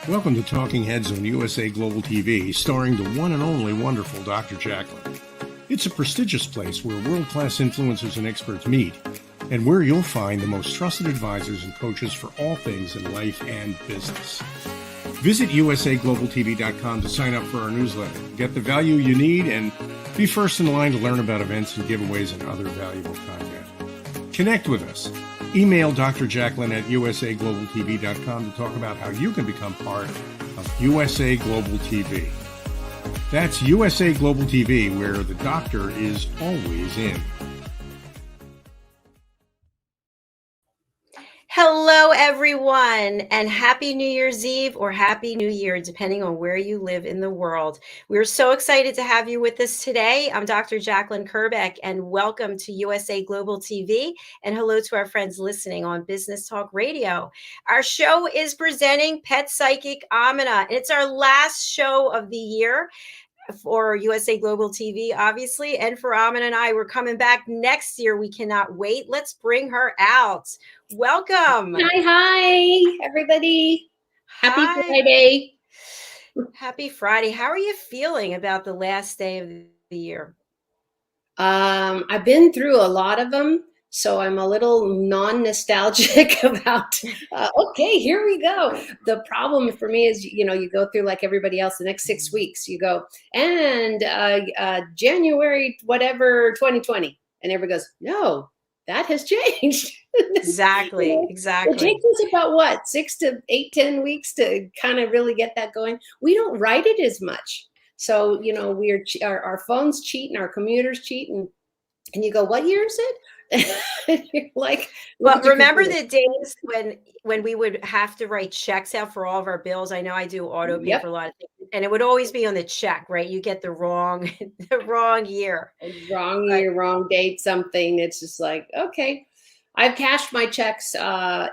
Welcome to Talking Heads on USA Global TV, starring the one and only wonderful Dr. Jacalyn. It's a prestigious place where world-class influencers and experts meet, and where you'll find the most trusted advisors and coaches for all things in life and business. Visit usaglobaltv.com to sign up for our newsletter, get the value you need, and be first in line to learn about events and giveaways and other valuable content. Connect with us. Email Dr. Jacalyn at usaglobaltv.com to talk about how you can become part of USA Global TV. That's USA Global TV, where the doctor is always in. Hello, everyone, and happy New Year's Eve or happy New Year, depending on where you live in the world. We're so excited to have you with us today. I'm Dr. Jacalyn Kerbeck, and welcome to USA Global TV, and hello to our friends listening on Business Talk Radio. Our show is presenting Pet Psychic Aminah, and it's our last show of the year for USA Global TV, obviously, and for Aminah and I. We're coming back next year. We cannot wait. Let's bring her out. Welcome. Hi, everybody. Happy Hi. Friday. Happy Friday. How are you feeling about the last day of the year? I've been through a lot of them, so I'm a little non-nostalgic about, okay, here we go. The problem for me is, you go through like everybody else the next 6 weeks, you go, and January, whatever, 2020. And everybody goes, no, that has changed. Exactly. Exactly. It takes us about what, 6 to 8, 10 weeks to kind of really get that going. We don't write it as much. So, our phones cheat and our computers cheat. And you go, what year is it? You're like, well, remember the days when we would have to write checks out for all of our bills? I know I do auto pay for a lot of things, and it would always be on the check, right? You get the wrong year. Wrong year, wrong date, something. It's just like, okay. I've cashed my checks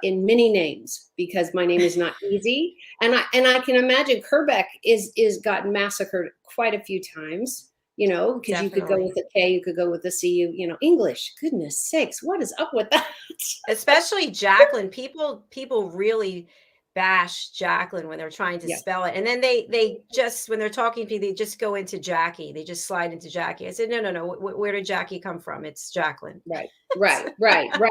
in many names because my name is not easy. And I can imagine Kerbeck is gotten massacred quite a few times. Because you could go with a K, you could go with a C, English, goodness sakes, what is up with that? Especially Jacalyn. People really bash Jacalyn when they're trying to spell it. And then they just, when they're talking to you, they just go into Jackie. They just slide into Jackie. I said, no. Where did Jackie come from? It's Jacalyn. Right.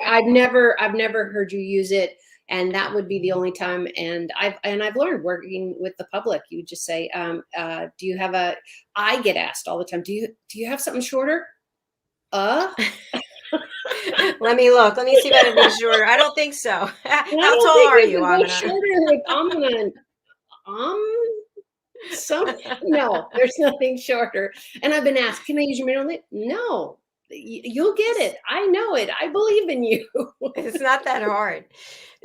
I've never heard you use it. And that would be the only time. And I've learned working with the public. You just say, do you have I get asked all the time, do you have something shorter? Let me look. Let me see if I can be shorter. I don't think so. How tall are you, Aminah? Shorter with Aminah and no, there's nothing shorter. And I've been asked, can I use your middle name? No. You'll get it. I know it. I believe in you. It's not that hard.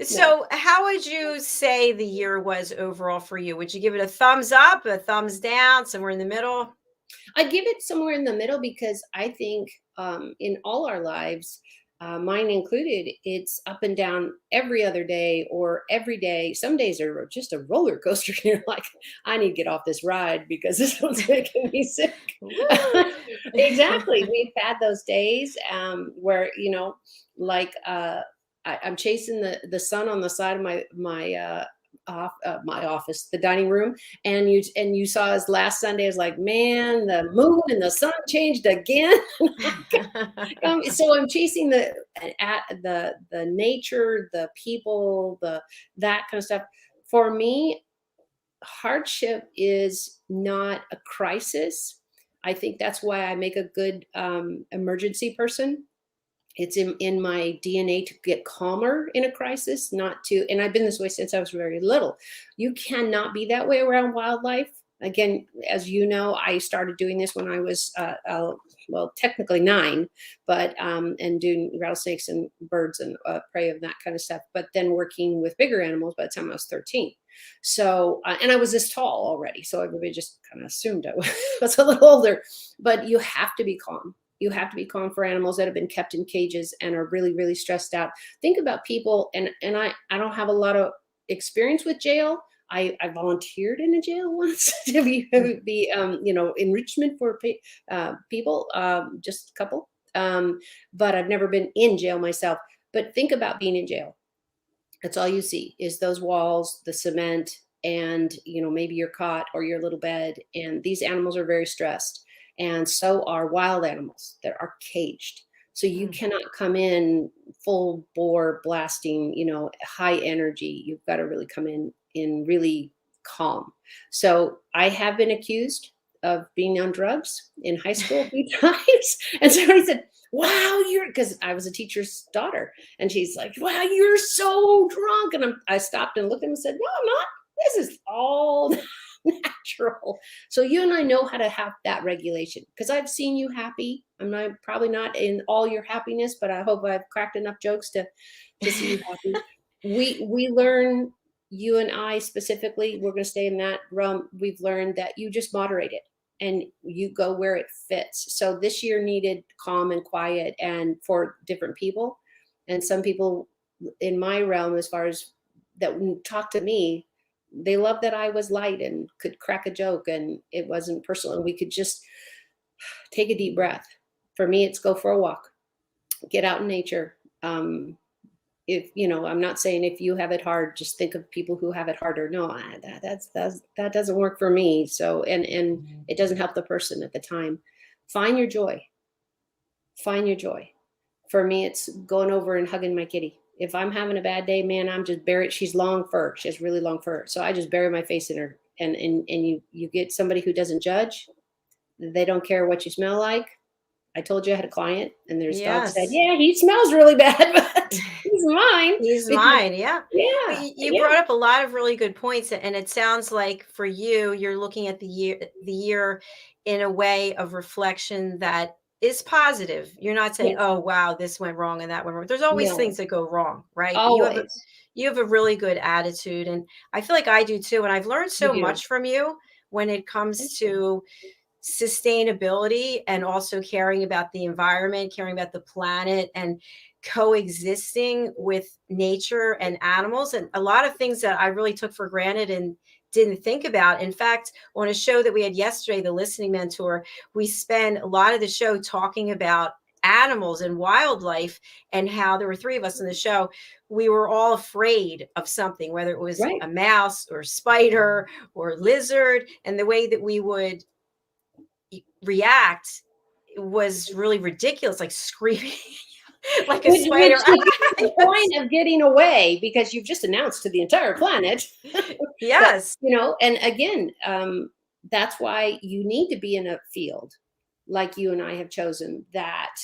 So how would you say the year was overall for you? Would you give it a thumbs up, a thumbs down, somewhere in the middle? I give it somewhere in the middle because I think in all our lives, mine included, it's up and down every other day or every day. Some days are just a roller coaster. You're like, I need to get off this ride because this one's making me sick. Exactly. We've had those days where, I'm chasing the sun on the side of my office, the dining room, and you saw us last Sunday. I was like, man, the moon and the sun changed again. So I'm chasing the nature, the people, that kind of stuff. For me, hardship is not a crisis. I think that's why I make a good emergency person. It's in my DNA to get calmer in a crisis, and I've been this way since I was very little. You cannot be that way around wildlife. Again, as you know, I started doing this when I was, technically 9, but, and doing rattlesnakes and birds and prey and that kind of stuff, but then working with bigger animals by the time I was 13. So, and I was this tall already. So everybody just kind of assumed I was a little older, but you have to be calm. You have to be calm for animals that have been kept in cages and are really, really stressed out. Think about people, and I don't have a lot of experience with jail. I volunteered in a jail once to be enrichment for people, just a couple. But I've never been in jail myself. But think about being in jail. That's all you see is those walls, the cement, and, maybe your cot or your little bed. And these animals are very stressed. And so are wild animals that are caged. So you cannot come in full bore blasting, high energy. You've got to really come in really calm. So I have been accused of being on drugs in high school a few times. And somebody said, wow, because I was a teacher's daughter. And she's like, wow, you're so drunk. And I stopped and looked at him and said, no, I'm not. This is all natural. So you and I know how to have that regulation, because I've seen you happy. I'm probably not in all your happiness, but I hope I've cracked enough jokes to see you happy. We learn, you and I specifically, we're going to stay in that realm. We've learned that you just moderate it and you go where it fits. So this year needed calm and quiet, and for different people. And some people in my realm, as far as that talk to me, they love that I was light and could crack a joke and it wasn't personal, and we could just take a deep breath. For me, it's go for a walk, get out in nature. If I'm not saying if you have it hard, just think of people who have it harder. No, that doesn't work for me. So, and it doesn't help the person at the time. Find your joy. Find your joy. For me, it's going over and hugging my kitty. If I'm having a bad day, man, I'm just buried. She's long fur. She has really long fur. So I just bury my face in her. And you get somebody who doesn't judge. They don't care what you smell like. I told you I had a client, and there's dog said, yeah, he smells really bad, but he's mine. He's mine. Yeah. Yeah. You brought up a lot of really good points. And it sounds like for you, you're looking at the year in a way of reflection that is positive. You're not saying, oh, wow, this went wrong and that went wrong. There's always things that go wrong, right? Always. You have a really good attitude. And I feel like I do too. And I've learned so much from you when it comes to sustainability, and also caring about the environment, caring about the planet, and coexisting with nature and animals, and a lot of things that I really took for granted and didn't think about. In fact, on a show that we had yesterday, The Listening Mentor, we spent a lot of the show talking about animals and wildlife, and how there were 3 of us in the show. We were all afraid of something, whether it was a mouse or spider or lizard, and the way that we would react was really ridiculous, like screaming like a spider. The point of getting away, because you've just announced to the entire planet. Yes. That, and again, that's why you need to be in a field like you and I have chosen that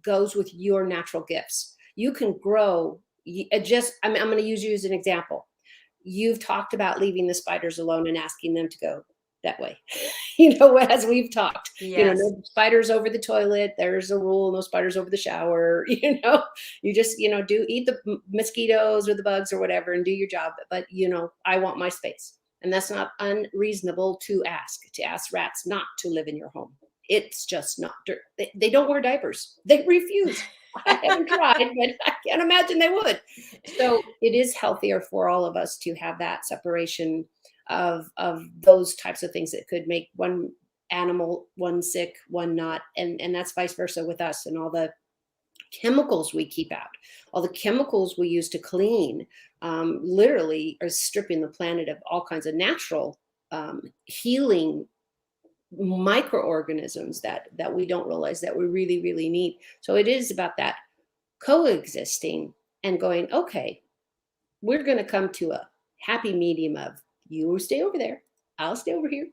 goes with your natural gifts. You can grow. I'm going to use you as an example. You've talked about leaving the spiders alone and asking them to go that way, as we've talked. No spiders over the toilet. There's a rule: no spiders over the shower. You just eat the mosquitoes or the bugs or whatever and do your job. But I want my space, and that's not unreasonable to ask rats not to live in your home. It's just not. They don't wear diapers. They refuse. I haven't tried, but I can't imagine they would. So it is healthier for all of us to have that separation of those types of things that could make one animal, one sick, one not. And that's vice versa with us, and all the chemicals we keep out, all the chemicals we use to clean, literally are stripping the planet of all kinds of natural healing microorganisms that we don't realize that we really, really need. So it is about that coexisting and going, okay, we're going to come to a happy medium of, you stay over there, I'll stay over here.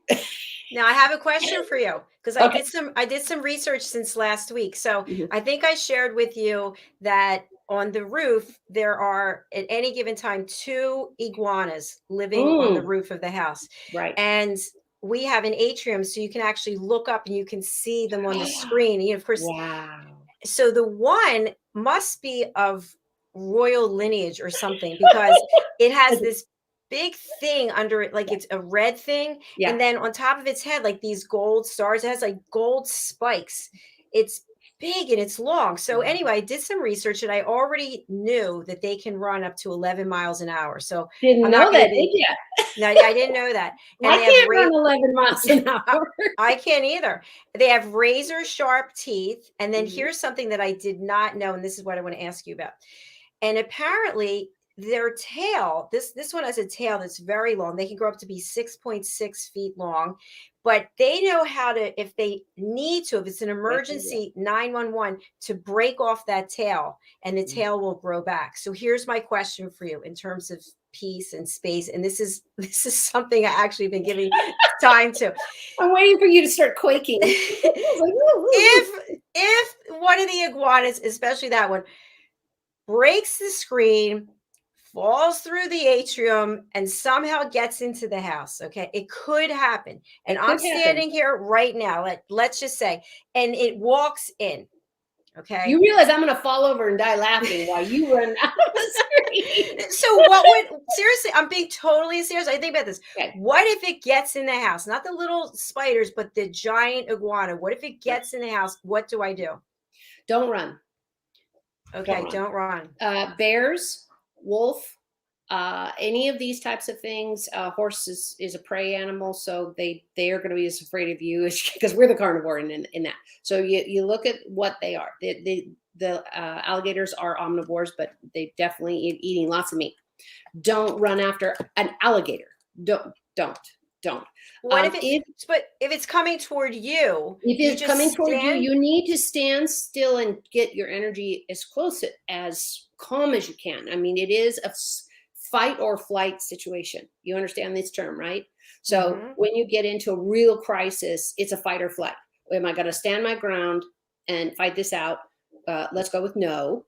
Now I have a question for you, because I did some research since last week. So I think I shared with you that on the roof there are at any given time 2 iguanas living on the roof of the house. Right. And we have an atrium, so you can actually look up and you can see them on the screen. And of course, so the one must be of royal lineage or something, because it has this big thing under it, like it's a red thing. And then on top of its head, like these gold stars, it has like gold spikes. It's big and it's long. So anyway, I did some research, and I already knew that they can run up to 11 miles an hour. So didn't know that, did you? No, I didn't know that. And I can't run 11 miles an hour. I can't either. They have razor sharp teeth. And then here's something that I did not know, and this is what I want to ask you about. And apparently their tail, this one has a tail that's very long. They can grow up to be 6.6 feet long, but they know how to, if they need to, if it's an emergency, 911, to break off that tail, and the tail will grow back. So here's my question for you in terms of peace and space, and this is something I actually been giving time to. I'm waiting for you to start quaking. If one of the iguanas, especially that one, breaks the screen, falls through the atrium, and somehow gets into the house, okay, it could happen. And I'm standing here right now, let's just say, and it walks in. Okay. You realize I'm going to fall over and die laughing while you run out of the screen. So what would, seriously, I'm being totally serious. I think about this. Okay. What if it gets in the house? Not the little spiders, but the giant iguana. What if it gets in the house? What do I do? Don't run. Okay, don't run. Bears, wolf, any of these types of things. Horse is a prey animal, so they are going to be as afraid of you because we're the carnivore in that. So you look at what they are. The alligators are omnivores, but they definitely eating lots of meat. Don't run after an alligator. Don't. What if it's coming toward you? If it's coming toward you, you need to stand still and get your energy as close, as calm as you can. I mean, it is a fight or flight situation. You understand this term, right? So when you get into a real crisis, it's a fight or flight. Am I going to stand my ground and fight this out? Let's go with no.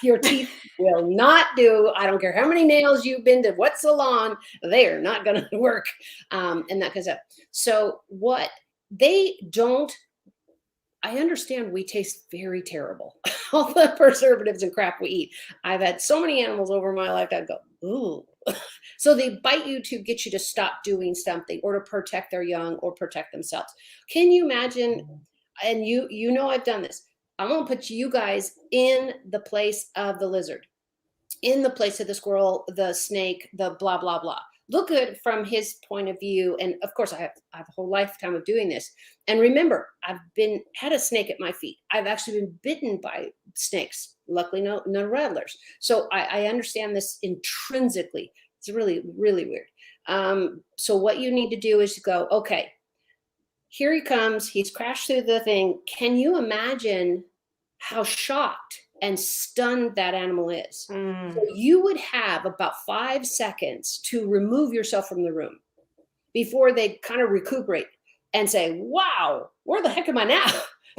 Your teeth will not do. I don't care how many nails you've been to what salon, they are not going to work. And that kind of stuff. So what they don't, I understand we taste very terrible. All the preservatives and crap we eat. I've had so many animals over my lifetime go, ooh. So they bite you to get you to stop doing something or to protect their young or protect themselves. Can you imagine? And you know I've done this. I'm going to put you guys in the place of the lizard, in the place of the squirrel, the snake, the blah, blah, blah. Look at it from his point of view. And of course, I have a whole lifetime of doing this. And remember, I've had a snake at my feet. I've actually been bitten by snakes. Luckily, no rattlers. So I understand this intrinsically. It's really, really weird. So what you need to do is go, okay, here he comes. He's crashed through the thing. Can you imagine how shocked and stunned that animal is? So you would have about 5 seconds to remove yourself from the room before they kind of recuperate and say, wow, where the heck am I now?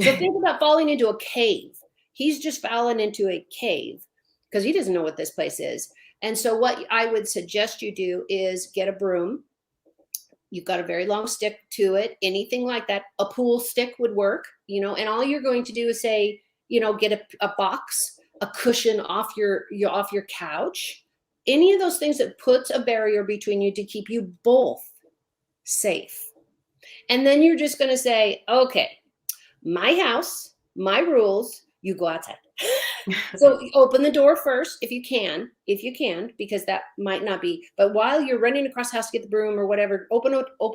So think about falling into a cave. He's just fallen into a cave because he doesn't know what this place is. And so what I would suggest you do is get a broom. You've got a very long stick to it, anything like that. A pool stick would work, and all you're going to do is say, get a box, a cushion off your couch, any of those things that puts a barrier between you to keep you both safe. And then you're just going to say, okay, my house, my rules, you go outside. So open the door first if you can, because that might not be. But while you're running across the house to get the broom or whatever, open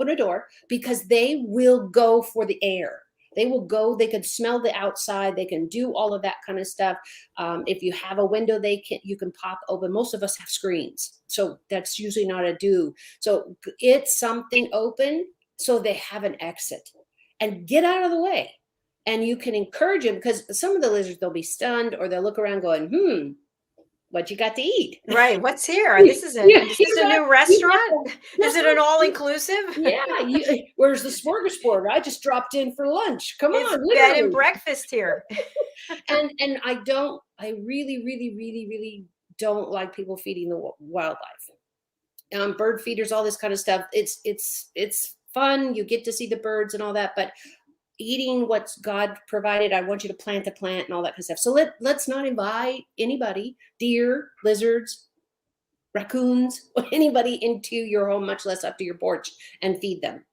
a door, because they will go for the air. They will go. They can smell the outside. They can do all of that kind of stuff. If you have a window, you can pop open. Most of us have screens, so that's usually not a do. So it's something open so they have an exit and get out of the way. And you can encourage them, because some of the lizards, they'll be stunned or they'll look around going, what you got to eat? Right. What's here? This is a new restaurant. Is it an all-inclusive? Yeah. Where's the smorgasbord? I just dropped in for lunch. Come on. It's bed and breakfast here. and I really, really, really, really don't like people feeding the wildlife. Bird feeders, all this kind of stuff. It's fun. You get to see the birds and all that, but eating what's God provided, I want you to plant the plant and all that kind of stuff. So let's not invite anybody, deer, lizards, raccoons, anybody into your home, much less up to your porch, and feed them.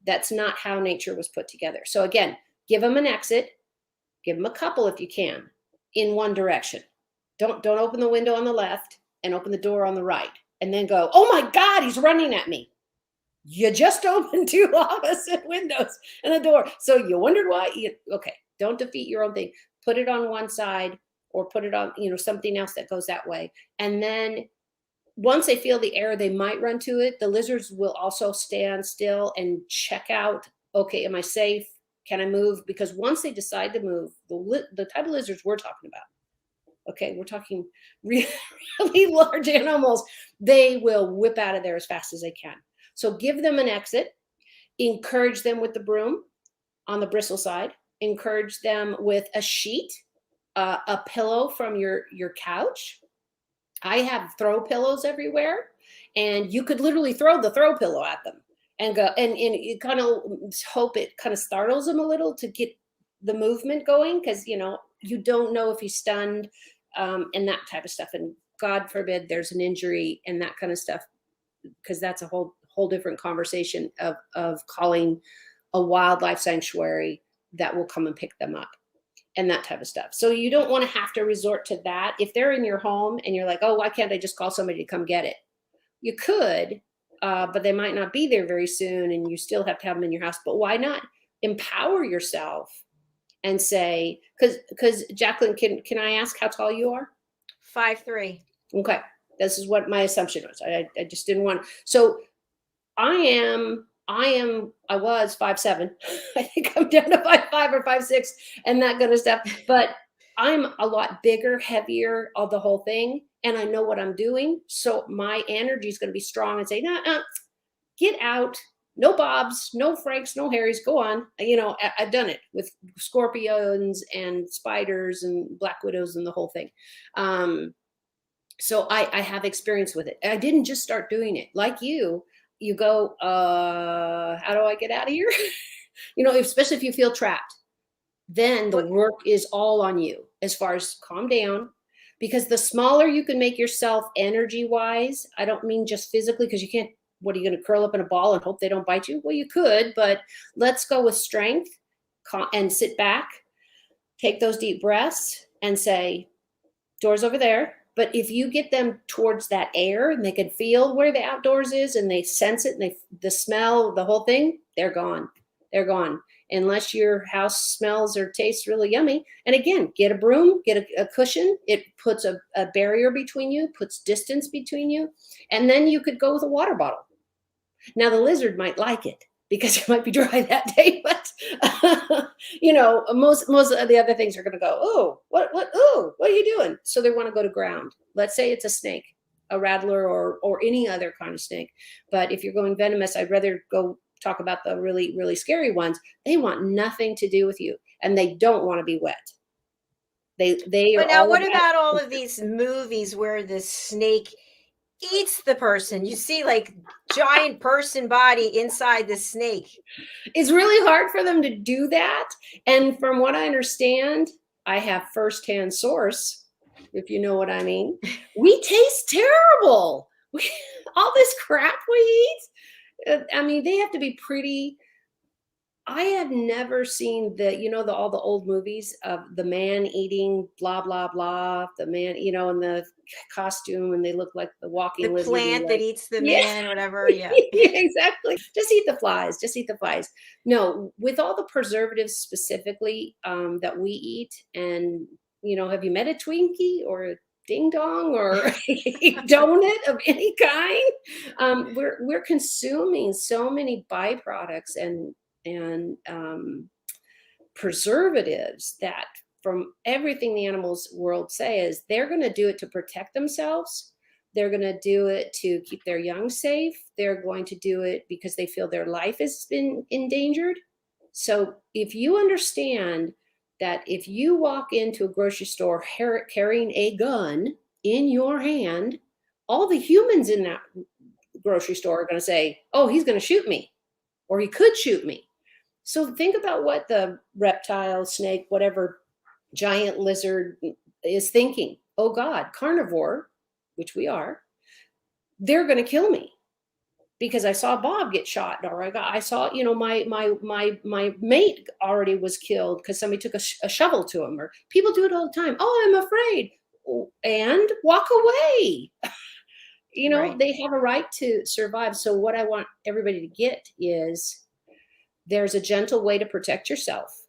That's not how nature was put together. So again, give them an exit, give them a couple if you can, in one direction. Don't open the window on the left and open the door on the right, and then go, oh my God, he's running at me. You just opened two opposite windows and a door. So you wondered why? Okay, don't defeat your own thing. Put it on one side or put it on, something else that goes that way. And then once they feel the air, they might run to it. The lizards will also stand still and check out, okay, am I safe? Can I move? Because once they decide to move, the type of lizards we're talking about, okay, we're talking really, really large animals, they will whip out of there as fast as they can. So give them an exit, encourage them with the broom on the bristle side, encourage them with a sheet, a pillow from your couch. I have throw pillows everywhere, and you could literally throw the throw pillow at them and go, and you kind of hope it kind of startles them a little to get the movement going, because you don't know if he's stunned, and that type of stuff. And God forbid there's an injury and that kind of stuff, because that's a whole different conversation of calling a wildlife sanctuary that will come and pick them up and that type of stuff. So you don't want to have to resort to that. If they're in your home and you're like, oh, why can't I just call somebody to come get it? You could, but they might not be there very soon, and you still have to have them in your house. But why not empower yourself and say, because Jacalyn, can I ask how tall you are? 5'3". Okay. This is what my assumption was. I just didn't want. So I was 5'7". I think I'm down to 5'5" or 5'6" and that kind of stuff. But I'm a lot bigger, heavier, of the whole thing. And I know what I'm doing. So my energy is going to be strong and say, nah, get out. No Bobs, no Franks, no Harrys. Go on. I've done it with scorpions and spiders and black widows and the whole thing. So I have experience with it. I didn't just start doing it like you go, how do I get out of here? Especially if you feel trapped, then the work is all on you as far as calm down, because the smaller you can make yourself energy wise, I don't mean just physically, because you can't, what are you going to curl up in a ball and hope they don't bite you? Well, you could, but let's go with strength and sit back, take those deep breaths and say, doors over there. But if you get them towards that air and they can feel where the outdoors is and they sense it and the smell, the whole thing, they're gone. They're gone. Unless your house smells or tastes really yummy. And again, get a broom, get a cushion. It puts a barrier between you, puts distance between you. And then you could go with a water bottle. Now the lizard might like it because it might be dry that day, but most of the other things are going to go, oh, what are you doing? So they want to go to ground. Let's say it's a snake, a rattler, or any other kind of snake. But if you're going venomous, I'd rather go talk about the really, really scary ones. They want nothing to do with you, and they don't want to be wet. They are. But now, what about all of these movies where the snake eats the person? You see like giant person body inside the snake. It's really hard for them to do that. And from what I understand, I have firsthand source, if you know what I mean. We taste terrible. All this crap we eat. I mean, they have to be pretty. I have never seen all the old movies of the man eating blah, blah, blah, the man, in the costume, and they look like the walking lizard. The plant that eats the man, whatever. Yeah. Yeah, exactly. Just eat the flies. Just eat the flies. No, with all the preservatives specifically that we eat, and, have you met a Twinkie or a ding dong or a donut of any kind? We're consuming so many byproducts and preservatives that, from everything the animals world says, they're going to do it to protect themselves. They're going to do it to keep their young safe. They're going to do it because they feel their life has been endangered. So if you understand that if you walk into a grocery store carrying a gun in your hand, all the humans in that grocery store are going to say, oh, he's going to shoot me, or he could shoot me. So think about what the reptile, snake, whatever giant lizard is thinking. Oh God, carnivore, which we are, they're going to kill me because I saw Bob get shot, or I saw, my mate already was killed because somebody took a shovel to him, or people do it all the time. Oh, I'm afraid, and walk away. Right. They have a right to survive. So what I want everybody to get is, there's a gentle way to protect yourself.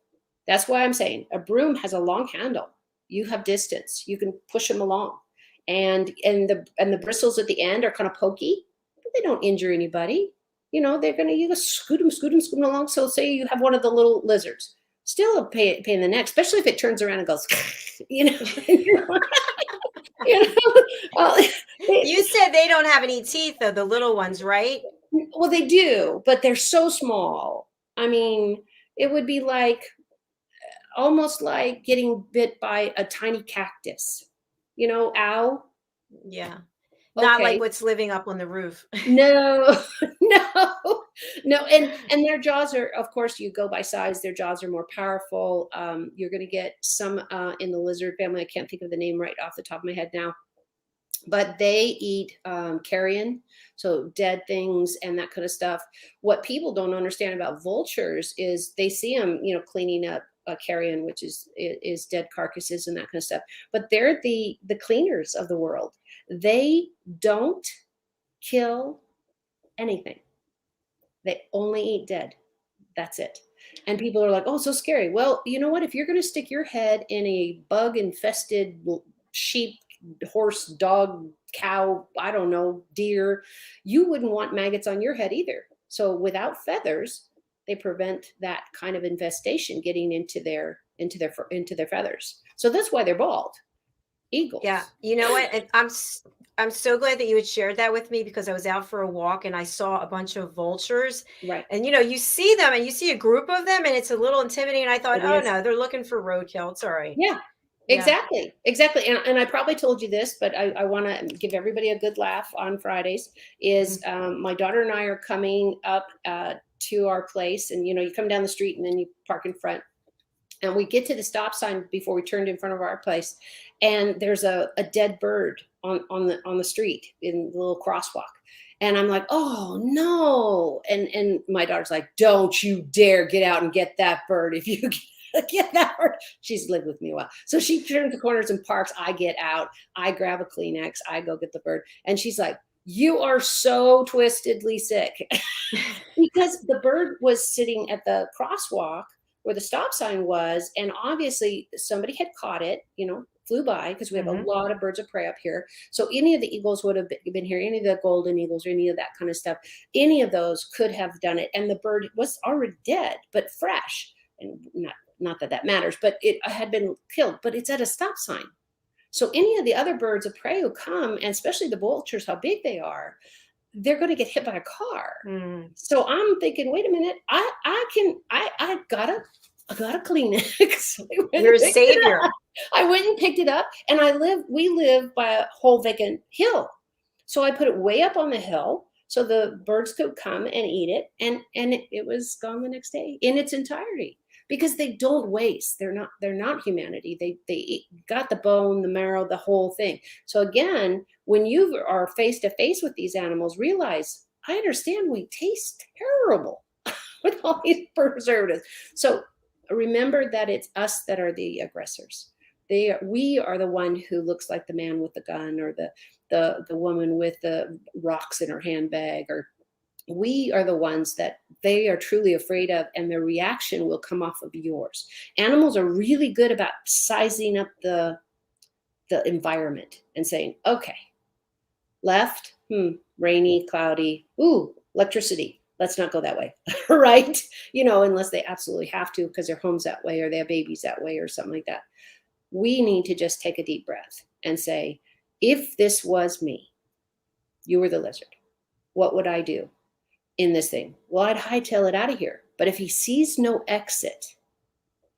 That's why I'm saying a broom has a long handle. You have distance. You can push them along. and the bristles at the end are kind of pokey, but they don't injure anybody. They're going to, you just scoot them along. So say you have one of the little lizards, still a pain in the neck, especially if it turns around and goes, you know, you know, well, You said they don't have any teeth, though, the little ones, right? well, they do, but they're so small. I mean, it would be like almost like getting bit by a tiny cactus, ow. Yeah. Not like Okay. what's living up on the roof. No, no, no. And their jaws are, of course, you go by size, their jaws are more powerful. You're going to get some in the lizard family. I can't think of the name right off the top of my head now, but they eat carrion, so dead things and that kind of stuff. What people don't understand about vultures is they see them, cleaning up carrion, which is dead carcasses and that kind of stuff. But they're the cleaners of the world. They don't kill anything. They only eat dead. That's it. And people are like, oh, so scary. Well, you know what? If you're going to stick your head in a bug infested sheep, horse, dog, cow, I don't know, deer, you wouldn't want maggots on your head either. So without feathers, they prevent that kind of infestation getting into their feathers. So that's why they're bald. Eagles. Yeah. You know what? And I'm so glad that you had shared that with me, because I was out for a walk and I saw a bunch of vultures. Right. And you see them and you see a group of them and it's a little intimidating. And I thought, oh no, they're looking for roadkill. It's all right. Yeah. Exactly. And I probably told you this, but I want to give everybody a good laugh on Fridays. Is my daughter and I are coming up to our place, and you come down the street and then you park in front, and we get to the stop sign before we turned in front of our place, and there's a dead bird on the street in the little crosswalk. And I'm like, oh no. And my daughter's like, don't you dare get out and get that bird. If you get that bird. She's lived with me a while. So she turns the corners and parks. I get out. I grab a Kleenex. I go get the bird. And she's like, you are so twistedly sick. Because the bird was sitting at the crosswalk where the stop sign was. And obviously somebody had caught it, flew by, because we have a lot of birds of prey up here. So any of the eagles would have been here, any of the golden eagles or any of that kind of stuff. Any of those could have done it. And the bird was already dead, but fresh. And not that that matters, but it had been killed, but it's at a stop sign. So any of the other birds of prey who come, and especially the vultures, how big they are, they're going to get hit by a car. So I'm thinking, wait a minute, I got a Kleenex. You're a savior. I went and picked it up, and we live by a whole vacant hill. So I put it way up on the hill so the birds could come and eat it. And it was gone the next day in its entirety. Because they don't waste. They're not humanity. They got the bone, the marrow, the whole thing. So again, when you are face to face with these animals, realize, I understand we taste terrible with all these preservatives. So remember that it's us that are the aggressors. We are the one who looks like the man with the gun, or the woman with the rocks in her handbag, or we are the ones that they are truly afraid of, and their reaction will come off of yours. Animals are really good about sizing up the environment and saying, okay, left, rainy, cloudy, ooh, electricity, let's not go that way, right? Unless they absolutely have to because their home's that way, or they have babies that way, or something like that. We need to just take a deep breath and say, if this was me, you were the lizard, what would I do in this thing? Well, I'd hightail it out of here. But if he sees no exit,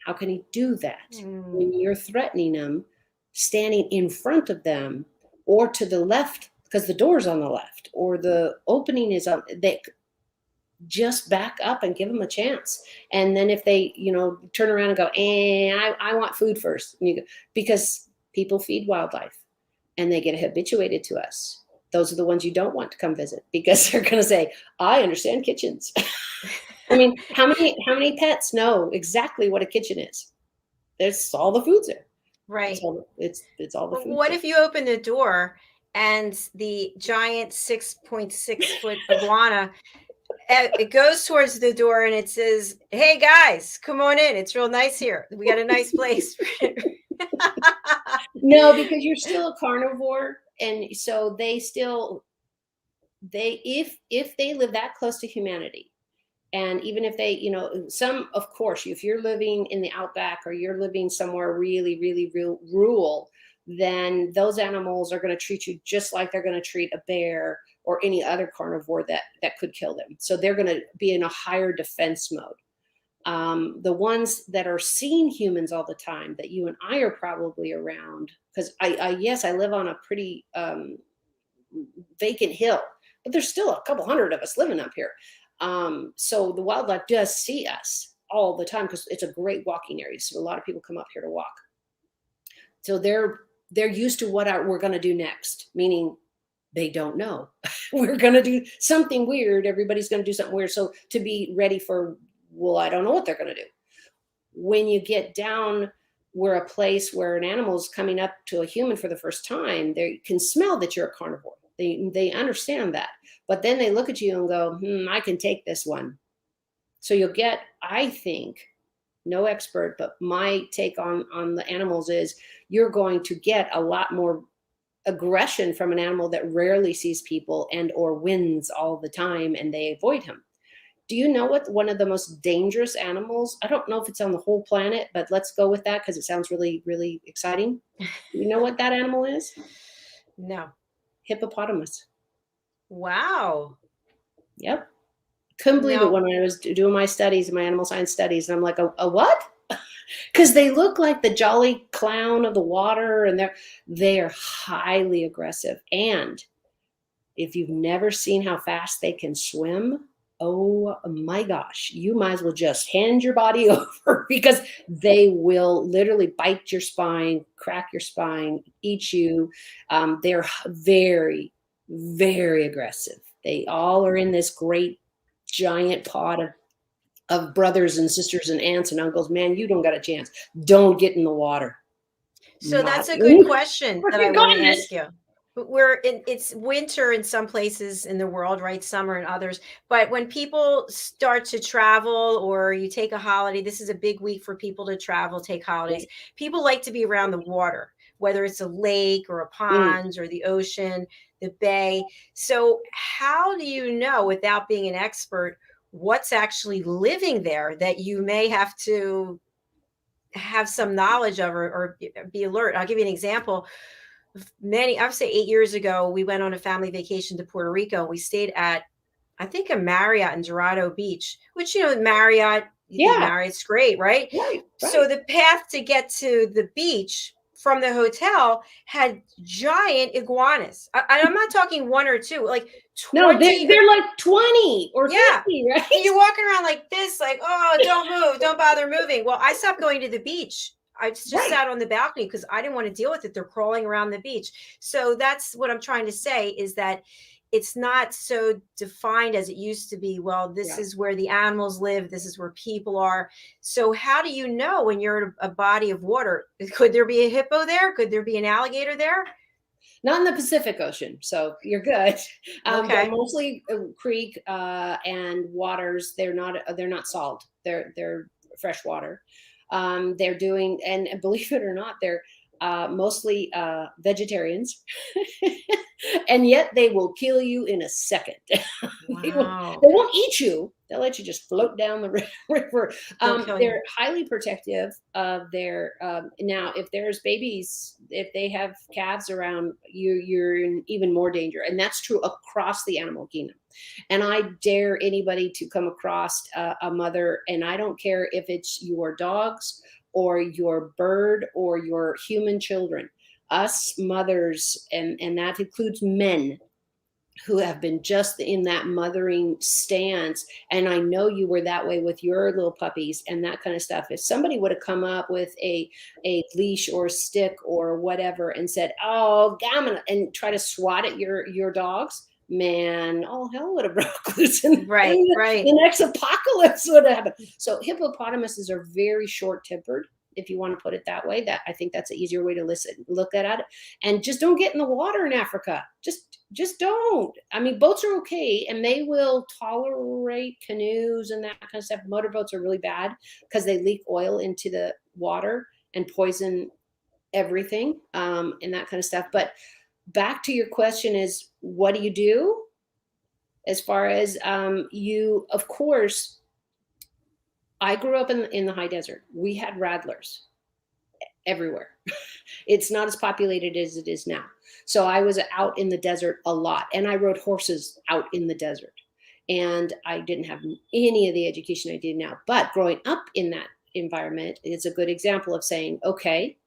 how can he do that? When you're threatening him, standing in front of them or to the left, because the door's on the left or the opening is on, they just back up and give them a chance. And then if they, turn around and go, I want food first. And you go, because people feed wildlife and they get habituated to us. Those are the ones you don't want to come visit, because they're going to say, I understand kitchens. I mean, how many pets know exactly what a kitchen is? There's all the food's there. Right. It's all the food. What if you open the door and the giant 6.6 foot iguana, it goes towards the door and it says, hey guys, come on in. It's real nice here. We got a nice place. No, because you're still a carnivore, and so if they live that close to humanity, and even if they, some, of course, if you're living in the outback or you're living somewhere really, really real rural, then those animals are going to treat you just like they're going to treat a bear or any other carnivore that could kill them. So they're going to be in a higher defense mode. The ones that are seeing humans all the time that you and I are probably around, because yes, I live on a pretty vacant hill, but there's still a couple hundred of us living up here. So the wildlife does see us all the time because it's a great walking area. So a lot of people come up here to walk. So they're used to what we're going to do next, meaning they don't know. We're going to do something weird. Everybody's going to do something weird. So to be ready for, well, I don't know what they're going to do. When you get down where a place where an animal is coming up to a human for the first time, they can smell that you're a carnivore. They understand that. But then they look at you and go, I can take this one. So you'll get, I think, no expert, but my take on the animals is you're going to get a lot more aggression from an animal that rarely sees people and or wins all the time, and they avoid him. Do you know what one of the most dangerous animals, I don't know if it's on the whole planet, but let's go with that because it sounds really, really exciting. You know what that animal is? No. Hippopotamus. Wow. Yep. Couldn't believe it No. when I was doing my studies, my animal science studies, and I'm like, a what? Because they look like the jolly clown of the water, and they are highly aggressive. And if you've never seen how fast they can swim, oh my gosh, you might as well just hand your body over because they will literally bite your spine, crack your spine, eat you. They're very, very aggressive. They all are in this great giant pod of brothers and sisters and aunts and uncles. Man, you don't got a chance. Don't get in the water. So that's a good question that I want to ask you. It's winter in some places in the world, right? Summer in others. But when people start to travel or you take a holiday, this is a big week for people to travel, take holidays. People like to be around the water, whether it's a lake or a pond or the ocean, the bay. So how do you know, without being an expert, what's actually living there that you may have to have some knowledge of or be alert? I'll give you an example. I would say 8 years ago, we went on a family vacation to Puerto Rico. We stayed at, I think, a Marriott in Dorado Beach, which, Marriott, you think Marriott's great, right? Right. So the path to get to the beach from the hotel had giant iguanas. I'm not talking one or two, like 20. No, they're like 20 or 50, right? And you're walking around like this, like, oh, don't move, don't bother moving. Well, I stopped going to the beach. I just sat on the balcony because I didn't want to deal with it. They're crawling around the beach. So that's what I'm trying to say, is that it's not so defined as it used to be. Well, this is where the animals live. This is where people are. So how do you know when you're in a body of water? Could there be a hippo there? Could there be an alligator there? Not in the Pacific Ocean, so you're good. Okay. They're mostly creek and waters. They're not salt. They're freshwater. They're doing, and believe it or not, they're mostly vegetarians, and yet they will kill you in a second. Wow. They won't eat you. They'll let you just float down the river. They're highly protective of their. Now, if there's babies, if they have calves around you, you're in even more danger, and that's true across the animal kingdom. And I dare anybody to come across a mother, and I don't care if it's your dogs or your bird or your human children, us mothers, and that includes men who have been just in that mothering stance. And I know you were that way with your little puppies and that kind of stuff. If somebody would have come up with a leash or a stick or whatever and said, oh, gamma, and try to swat at your dogs, man, all hell would have broke loose. And the next apocalypse would have happened. So hippopotamuses are very short-tempered, if you want to put it that way. That, I think that's an easier way to look at it. And just don't get in the water in Africa. Just don't. I mean, boats are okay, and they will tolerate canoes and that kind of stuff. Motorboats are really bad because they leak oil into the water and poison everything, and that kind of stuff. But back to your question is, what do you do? As far as you, of course, I grew up in the high desert. We had rattlers everywhere. It's not as populated as it is now. So I was out in the desert a lot, and I rode horses out in the desert. And I didn't have any of the education I do now. But growing up in that environment is a good example of saying, okay,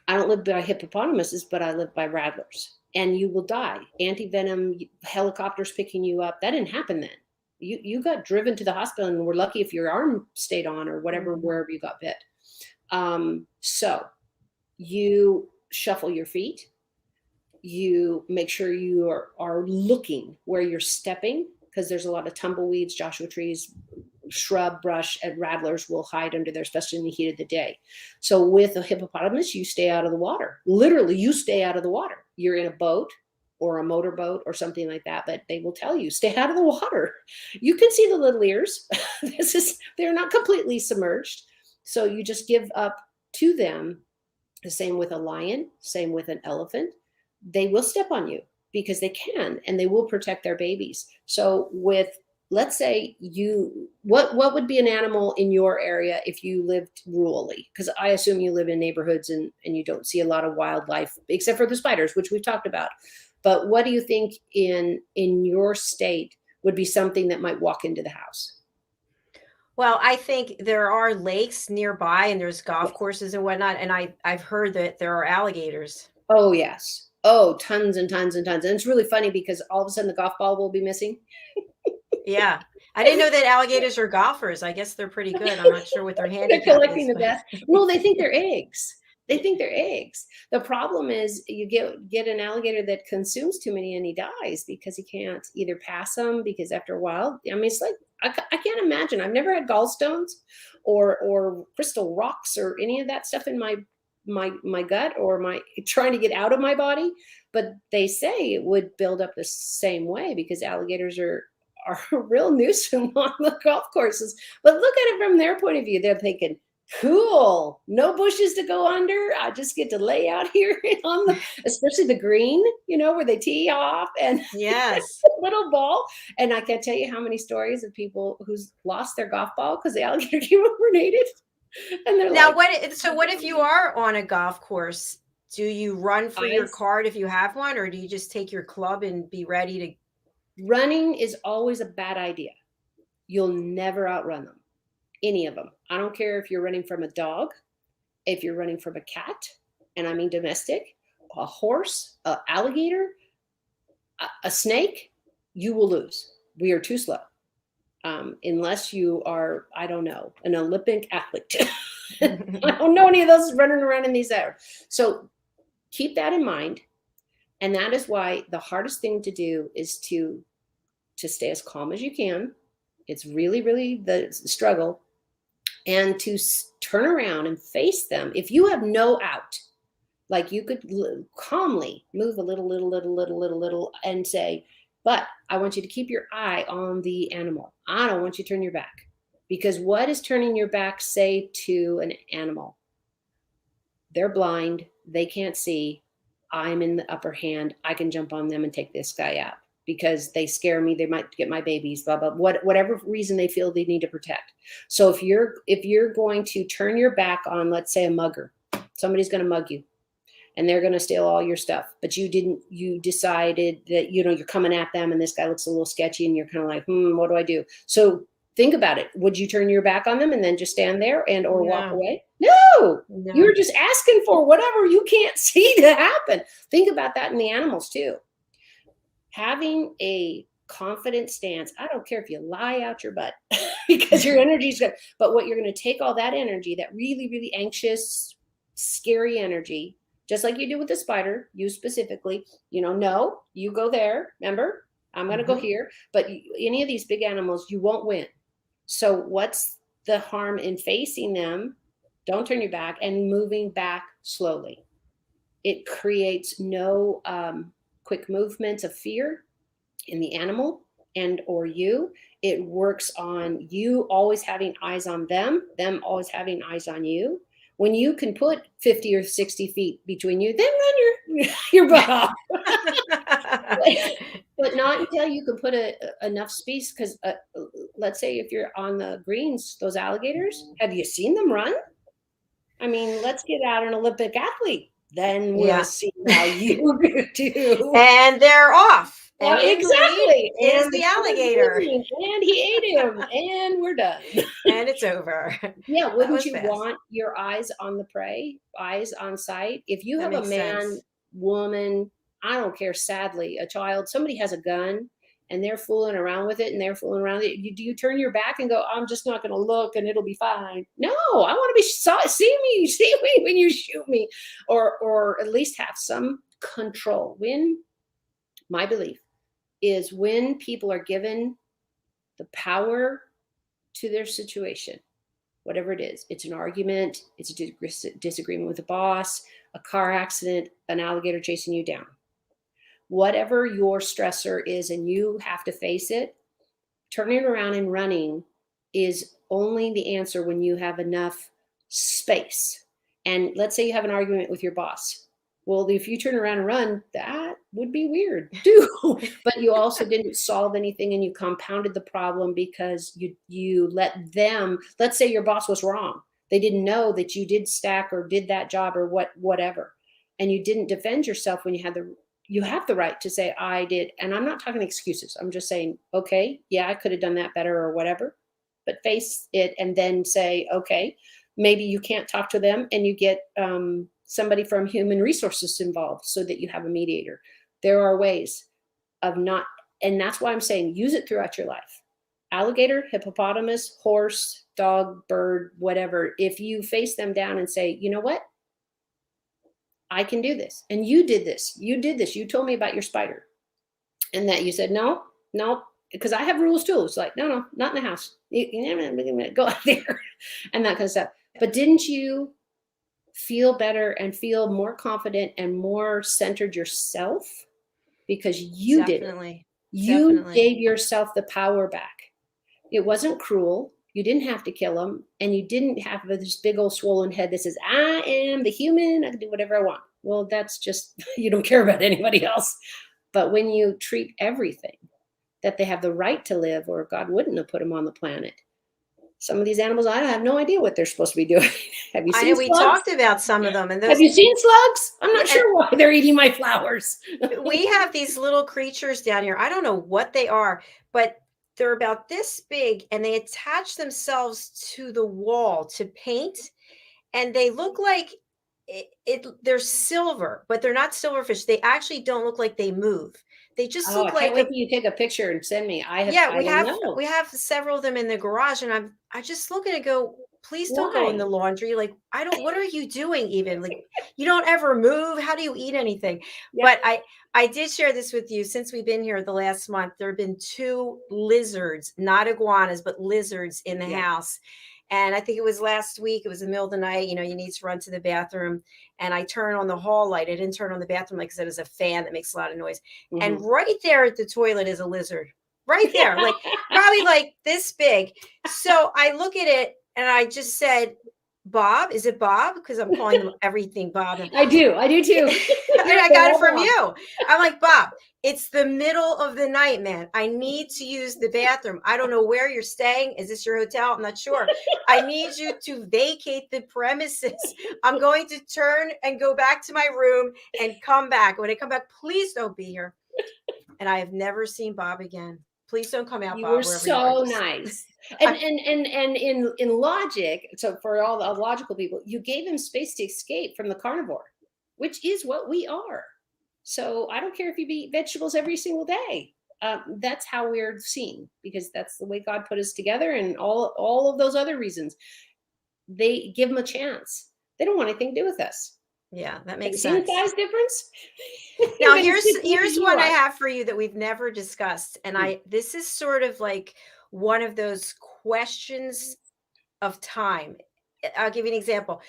I don't live by hippopotamuses, but I live by rattlers. And you will die. Anti-venom, helicopters picking you up. That didn't happen then. You got driven to the hospital, and were lucky if your arm stayed on or whatever, wherever you got bit. So you shuffle your feet. You make sure you are looking where you're stepping, because there's a lot of tumbleweeds, Joshua trees, shrub, brush, and rattlers will hide under there, especially in the heat of the day. So with a hippopotamus, you stay out of the water. Literally, you stay out of the water. You're in a boat or a motorboat or something like that, but they will tell you, stay out of the water. You can see the little ears. They're not completely submerged. So you just give up to them. The same with a lion, same with an elephant. They will step on you because they can, and they will protect their babies. So with, let's say what would be an animal in your area if you lived rurally? Because I assume you live in neighborhoods and you don't see a lot of wildlife, except for the spiders, which we've talked about. But what do you think in your state would be something that might walk into the house? Well, I think there are lakes nearby, and there's golf courses and whatnot. And I've heard that there are alligators. Oh, yes. Oh, tons and tons and tons. And it's really funny because all of a sudden the golf ball will be missing. Yeah. I didn't know that alligators are golfers. I guess they're pretty good. I'm not sure what their handicap They're collecting is. the best. Well, they think they're eggs. They think they're eggs. The problem is you get an alligator that consumes too many and he dies because he can't either pass them, because after a while, I mean, it's like, I can't imagine. I've never had gallstones or crystal rocks or any of that stuff in my gut or my trying to get out of my body. But they say it would build up the same way because alligators are a real nuisance on the golf courses. But look at it from their point of view. They're thinking, cool, no bushes to go under. I just get to lay out here on especially the green, where they tee off, and Yes. little ball. And I can't tell you how many stories of people who's lost their golf ball because the alligator came over and ate it. And they're Now, like, what if you are on a golf course? Do you run for your cart if you have one, or do you just take your club and be ready to? Running is always a bad idea. You'll never outrun them. Any of them. I don't care if you're running from a dog, if you're running from a cat, and I mean domestic, a horse, an alligator, a snake, you will lose. We are too slow. Unless you are, I don't know, an Olympic athlete. I don't know any of those running around in these areas. So keep that in mind. And that is why the hardest thing to do is to stay as calm as you can. It's really, really the struggle. And to turn around and face them. If you have no out, like you could calmly move a little, and say, but I want you to keep your eye on the animal. I don't want you to turn your back. Because what is turning your back say to an animal? They're blind. They can't see. I'm in the upper hand. I can jump on them and take this guy out. Because they scare me, they might get my babies, blah, blah, whatever reason they feel they need to protect. So if you're going to turn your back on, let's say, a mugger, somebody's going to mug you and they're going to steal all your stuff, but you decided that, you're coming at them and this guy looks a little sketchy and you're kind of like, what do I do? So think about it. Would you turn your back on them and then just stand there or walk away? No, you're just asking for whatever you can't see to happen. Think about that in the animals too. Having a confident stance, I don't care if you lie out your butt because your energy is good, but what you're going to take all that energy, that really, really anxious, scary energy, just like you do with the spider, you specifically, no, you go there. Remember, I'm going to go here, but any of these big animals, you won't win. So what's the harm in facing them? Don't turn your back and moving back slowly. It creates no, quick movements of fear in the animal and or you. It works on you always having eyes on them always having eyes on you. When you can put 50 or 60 feet between you, then run your butt off. But not until you can put enough space, because let's say if you're on the greens, those alligators, have you seen them run? I mean, let's get out an Olympic athlete. Then we'll see how you do. And they're off. And exactly. Is and the alligator. And he ate him. And we're done. And it's over. Yeah, wouldn't you want your eyes on the prey, eyes on sight? If you have a man, woman, I don't care, sadly, a child, somebody has a gun and they're fooling around with it and they're fooling around with it, do you turn your back and go, I'm just not going to look and it'll be fine? No, I want to see me when you shoot me, or at least have some control. When my belief is when people are given the power to their situation, whatever it is, it's an argument, it's a disagreement with a boss, a car accident, an alligator chasing you down, whatever your stressor is, and you have to face it, turning around and running is only the answer when you have enough space. And let's say you have an argument with your boss. Well, if you turn around and run, that would be weird too. But you also didn't solve anything, and you compounded the problem because you let them, let's say your boss was wrong. They didn't know that you did stack or did that job or whatever. And you didn't defend yourself when you have the right to say, I did. And I'm not talking excuses. I'm just saying, okay, yeah, I could have done that better or whatever, but face it and then say, okay, maybe you can't talk to them, and you get somebody from human resources involved so that you have a mediator. There are ways of not, and that's why I'm saying use it throughout your life. Alligator, hippopotamus, horse, dog, bird, whatever. If you face them down and say, you know what? I can do this. And you did this. You did this. You told me about your spider. And that you said, no, because I have rules too. It's like, no, not in the house. You go out there and that kind of stuff. But didn't you feel better and feel more confident and more centered yourself because you did it? You gave yourself the power back. It wasn't cruel. You didn't have to kill him, and you didn't have this big old swollen head that says, I am the human, I can do whatever I want. Well, that's just, you don't care about anybody else. But when you treat everything that they have the right to live, or God wouldn't have put them on the planet. Some of these animals, I have no idea what they're supposed to be doing. Have you seen slugs? We talked about some of them. And have you seen slugs? I'm not sure why they're eating my flowers. We have these little creatures down here. I don't know what they are, but they're about this big, and they attach themselves to the wall to paint, and they look like they're silver, but they're not silverfish. They actually don't look like they move. They just look like. I can't wait till you take a picture and send me. We have several of them in the garage, and I just look at it and go, please don't go in the laundry. Like, what are you doing even? Like, you don't ever move. How do you eat anything? Yeah. But I did share this with you since we've been here the last month. There have been 2 lizards, not iguanas, but lizards in the house. And I think it was last week, it was the middle of the night, you need to run to the bathroom. And I turn on the hall light. I didn't turn on the bathroom light because it is a fan that makes a lot of noise. Mm-hmm. And right there at the toilet is a lizard. Right there, like probably like this big. So I look at it and I just said, Bob, is it Bob? Because I'm calling them everything Bob. I do too. And I got it from you. I'm like, Bob, it's the middle of the night, man. I need to use the bathroom. I don't know where you're staying. Is this your hotel? I'm not sure. I need you to vacate the premises. I'm going to turn and go back to my room and come back. When I come back, please don't be here. And I have never seen Bob again. Please don't come out, Bob. You were so nice. And in logic, so for all the logical people, you gave him space to escape from the carnivore, which is what we are. So I don't care if you eat vegetables every single day. That's how we're seen, because that's the way God put us together, and all of those other reasons. They give him a chance. They don't want anything to do with us. Yeah, that makes sense. See the size difference? Now here's one I have for you that we've never discussed, and this is sort of like one of those questions of time. I'll give you an example.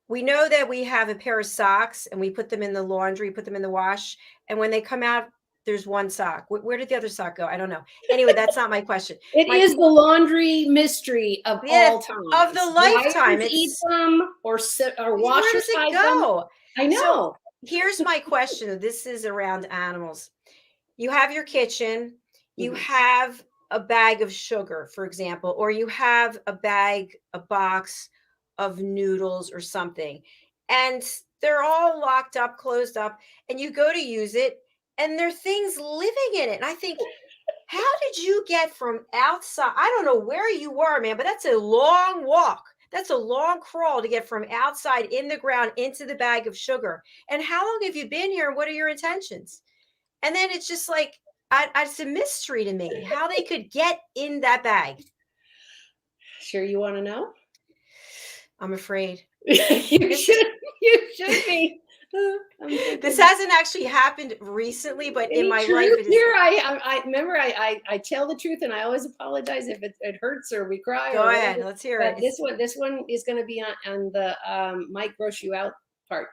We know that we have a pair of socks and we put them in the laundry, put them in the wash, and when they come out, there's one sock. Where did the other sock go? I don't know. Anyway, that's not my question. It My is the laundry mystery of all times. of the lifetime. Dryers eat them, or where washers does it hide them. go? I know. So here's my question. This is around animals. You have your kitchen, you have a bag of sugar, for example, or you have a box of noodles or something, and they're all locked up, closed up, and you go to use it, and there are things living in it. And I think, how did you get from outside? I don't know where you were, man, but that's a long walk. That's a long crawl to get from outside in the ground into the bag of sugar. And how long have you been here? And what are your intentions? And then it's just like, it's a mystery to me how they could get in that bag. Sure, you want to know? I'm afraid. You should be. This hasn't actually happened recently, but in my life, it is. Here, I remember I tell the truth, and I always apologize if it hurts or we cry. Go ahead, let's hear it. This one is going to be on the might gross you out part.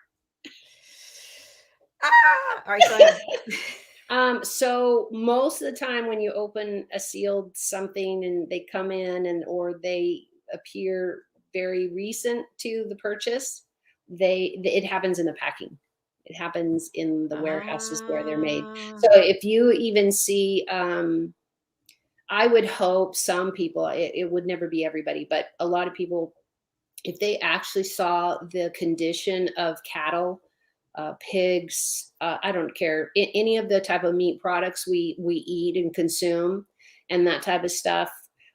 All right, go ahead. So most of the time when you open a sealed something and they come in or they appear very recent to the purchase, it happens in the packing. It happens in the warehouses where they're made. So if you even see, I would hope some people, it would never be everybody, but a lot of people, if they actually saw the condition of cattle, pigs, I don't care, any of the type of meat products we eat and consume and that type of stuff.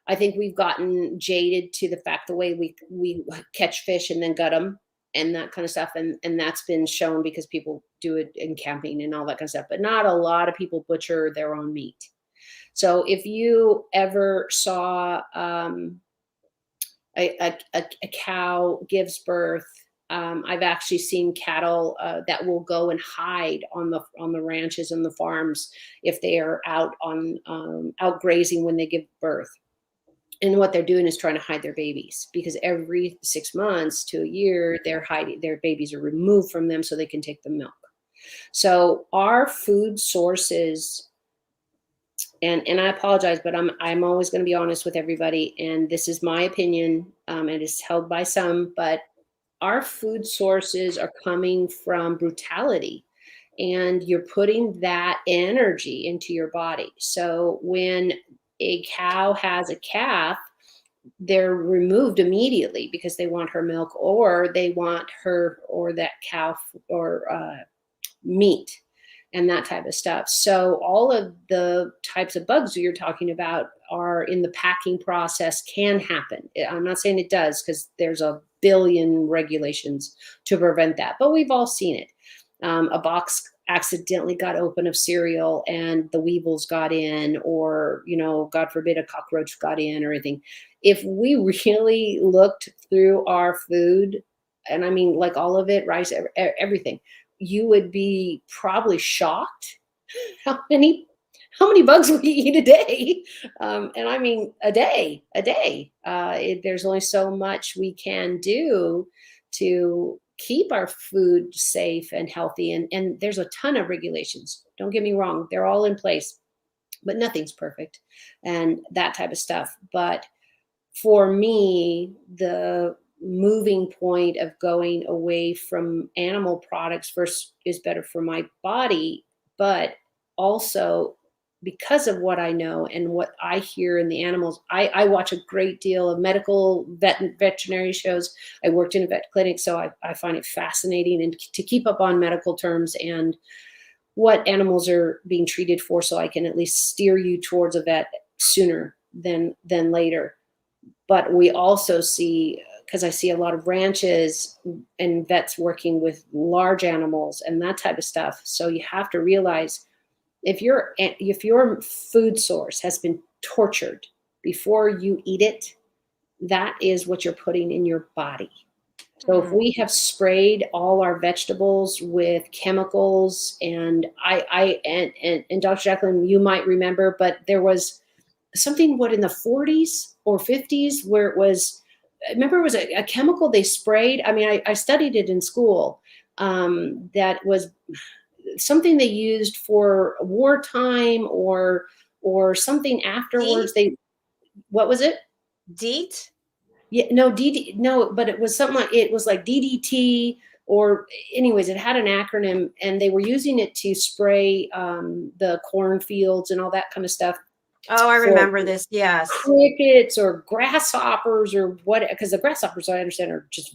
I think we've gotten jaded to the fact the way we catch fish and then gut them and that kind of stuff. And that's been shown because people do it in camping and all that kind of stuff, but not a lot of people butcher their own meat. So if you ever saw a cow gives birth, I've actually seen cattle that will go and hide on the ranches and the farms if they are out out grazing when they give birth. And what they're doing is trying to hide their babies, because every 6 months to a year, their babies are removed from them so they can take the milk. So our food sources, and I apologize, but I'm always going to be honest with everybody, and this is my opinion, it is held by some, but our food sources are coming from brutality, and you're putting that energy into your body. So when a cow has a calf, they're removed immediately because they want her milk, or they want her or that cow or meat and that type of stuff. So all of the types of bugs you're talking about are in the packing process, can happen. I'm not saying it does, because there's a billion regulations to prevent that, but we've all seen it. A box accidentally got open of cereal and the weevils got in, or, God forbid, a cockroach got in or anything. If we really looked through our food, and I mean like all of it, rice, everything, you would be probably shocked how many bugs we eat a day. And I mean, a day. There's only so much we can do to keep our food safe and healthy. And there's a ton of regulations. Don't get me wrong. They're all in place, but nothing's perfect and that type of stuff. But for me, the moving point of going away from animal products first is better for my body, but also because of what I know and what I hear in the animals. I watch a great deal of medical veterinary shows. I worked in a vet clinic, so I find it fascinating, and to keep up on medical terms and what animals are being treated for, so I can at least steer you towards a vet sooner than later. But we also see, because I see a lot of ranches and vets working with large animals and that type of stuff. So you have to realize, if your food source has been tortured before you eat it, that is what you're putting in your body. So if we have sprayed all our vegetables with chemicals, and and Dr. Jacalyn, you might remember, but there was something in the 40s or 50s where it was, I remember it was a chemical they sprayed. I mean, I studied it in school, that was something they used for wartime or something afterwards. What was it? DEET? Yeah, no, no, but it was something like, it was like DDT, or anyways, it had an acronym, and they were using it to spray the cornfields and all that kind of stuff. Oh, I remember this. Yes. Crickets or grasshoppers or what, because the grasshoppers, I understand, are just,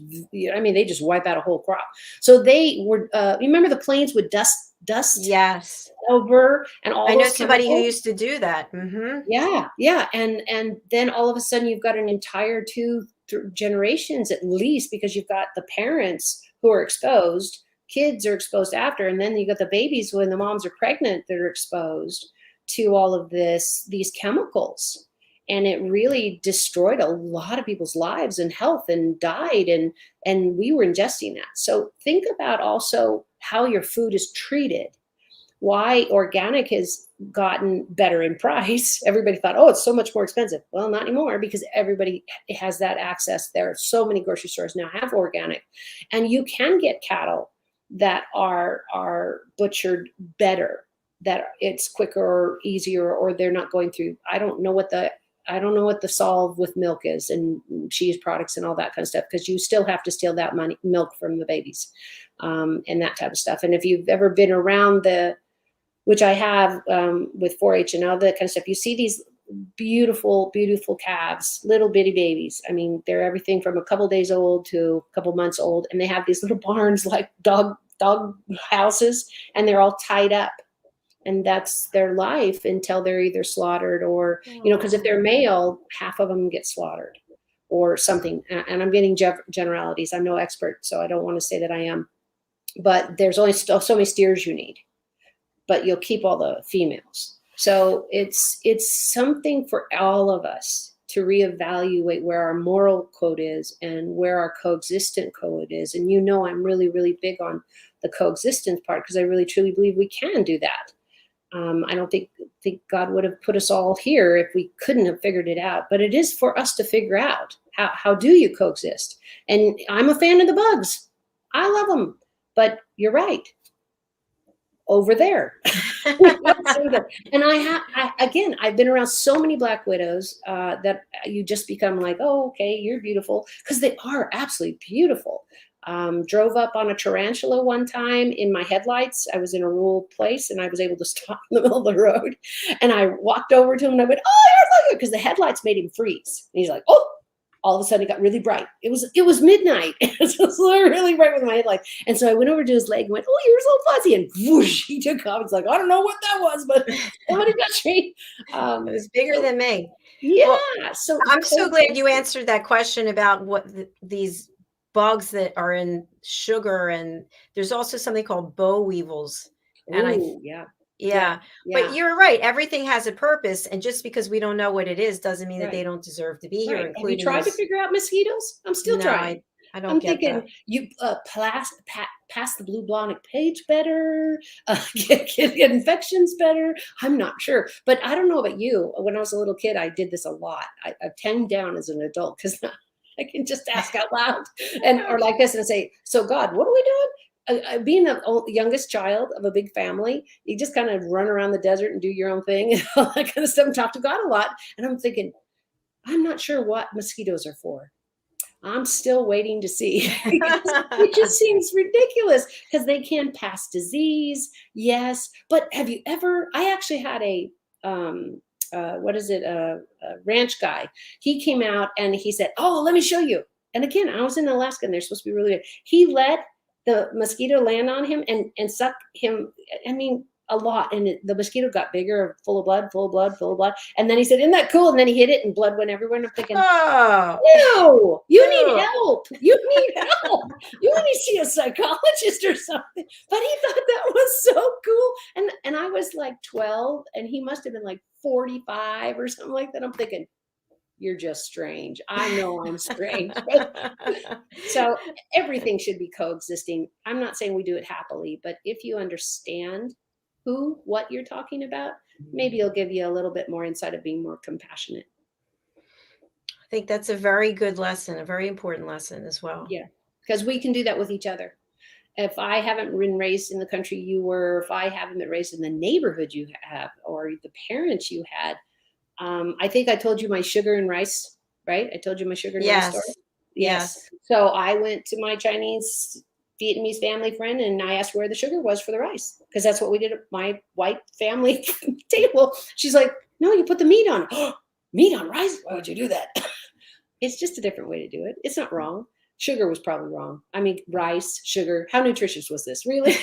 I mean, they just wipe out a whole crop. So they were, remember the plains would dust Yes. over, and all I know those somebody who chemicals. used to do that. Mm-hmm. Yeah. And then all of a sudden you've got an entire two generations at least, because you've got the parents who are exposed, kids are exposed after, and then you got the babies when the moms are pregnant that are exposed to all of these chemicals. And it really destroyed a lot of people's lives and health, and died, and we were ingesting that. So think about also how your food is treated. Why organic has gotten better in price. Everybody thought, oh, it's so much more expensive. Well, not anymore, because everybody has that access. There are so many grocery stores now have organic, and you can get cattle that are butchered better, that it's quicker or easier, or they're not going through. I don't know what the solve with milk is, and cheese products and all that kind of stuff, because you still have to steal that milk from the babies, and that type of stuff. And if you've ever been around which I have, with 4-H and all that kind of stuff, you see these beautiful, beautiful calves, little bitty babies. I mean, they're everything from a couple days old to a couple months old, and they have these little barns like dog houses, and they're all tied up. And that's their life until they're either slaughtered or, because if they're male, half of them get slaughtered or something. And I'm getting generalities. I'm no expert, so I don't want to say that I am. But there's only so many steers you need, but you'll keep all the females. So it's something for all of us to reevaluate where our moral code is and where our coexistent code is. And I'm really, really big on the coexistence part, because I really, truly believe we can do that. I don't think God would have put us all here if we couldn't have figured it out. But it is for us to figure out how do you coexist. And I'm a fan of the bugs. I love them. But you're right. Over there. And I've been around so many black widows that you just become like, oh, okay, you're beautiful, because they are absolutely beautiful. Drove up on a tarantula one time in my headlights. I was in a rural place, and I was able to stop in the middle of the road, and I walked over to him and I went, oh, you're so good, because the headlights made him freeze. And he's like, oh. All of a sudden it got really bright. It was midnight. It was really bright with my headlight. And so I went over to his leg and went, oh, you're so fuzzy. And whoosh, he took off. It's like, I don't know what that was, but somebody touched me. It was bigger than me. Yeah. Well, so I'm so glad you answered that question about what these bugs that are in sugar. And there's also something called boll weevils. And yeah. But you're right. Everything has a purpose. And just because we don't know what it is doesn't mean that they don't deserve to be here. Have you tried to figure out mosquitoes? I'm still trying. I don't I'm get thinking that. You pass the blue blonic page better, get infections better. I'm not sure. But I don't know about you. When I was a little kid, I did this a lot. I've tamed down as an adult, because I can just ask out loud or like this and say, so God, what are we doing? Being the youngest child of a big family, you just kind of run around the desert and do your own thing and all that kind of stuff and talk to God a lot. And I'm thinking, I'm not sure what mosquitoes are for. I'm still waiting to see. It just seems ridiculous, because they can pass disease. Yes. But have you ever, I actually had a ranch guy. He came out and he said, oh, let me show you. And again, I was in Alaska, and they're supposed to be really good. He let the mosquito land on him and suck him, I mean, a lot. And the mosquito got bigger, full of blood. And then he said, isn't that cool? And then he hit it and blood went everywhere. And I'm thinking, no, you need help. You need help. You need to see a psychologist or something. But he thought that was so cool. And I was like 12, and he must have been like 45 or something like that. I'm thinking, you're just strange. I know I'm strange. So everything should be coexisting. I'm not saying we do it happily, but if you understand what you're talking about, maybe it'll give you a little bit more insight of being more compassionate. I think that's a very good lesson, a very important lesson as well. Yeah, because we can do that with each other. if I haven't been raised in the country you were, if I haven't been raised in the neighborhood you have, or the parents you had. I think I told you my sugar and rice, right? I told you my sugar and rice story. Yes. Yes. Yes. So I went to my Chinese Vietnamese family friend and I asked where the sugar was for the rice, because that's what we did at my white family table. She's like, no, you put the meat on it. Meat on rice? Why would you do that? It's just a different way to do it. It's not wrong. Sugar was probably wrong. I mean, rice, sugar. How nutritious was this? Really?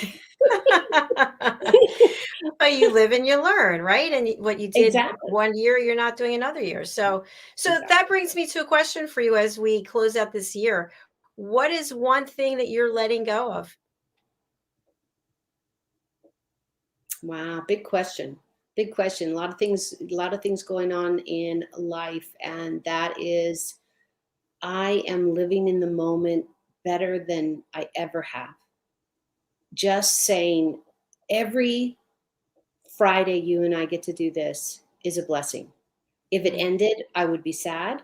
But you live and you learn, right? And what you did Exactly. one year, you're not doing another year. So Exactly. that brings me to a question for you as we close out this year. What is one thing that you're letting go of? Wow, big question. Big question. A lot of things going on in life. And that is, I am living in the moment better than I ever have. Just saying, every Friday you and I get to do this is a blessing. If it Mm. ended, I would be sad,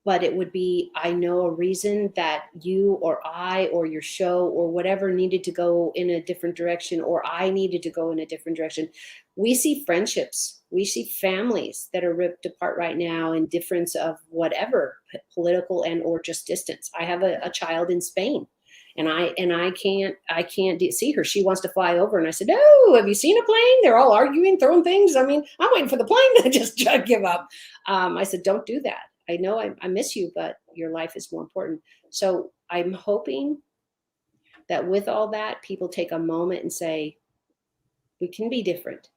but it would be, I know a reason that you or I or your show or whatever needed to go in a different direction, or I needed to go in a different direction. We see friendships, we see families that are ripped apart right now in difference of whatever, political and or just distance. I have a child in Spain, and I can't see her. She wants to fly over, and I said, "Oh, have you seen a plane? They're all arguing, throwing things. I mean, I'm waiting for the plane to just give up." I said, "Don't do that. I know I miss you, but your life is more important." So I'm hoping that with all that, people take a moment and say, we can be different.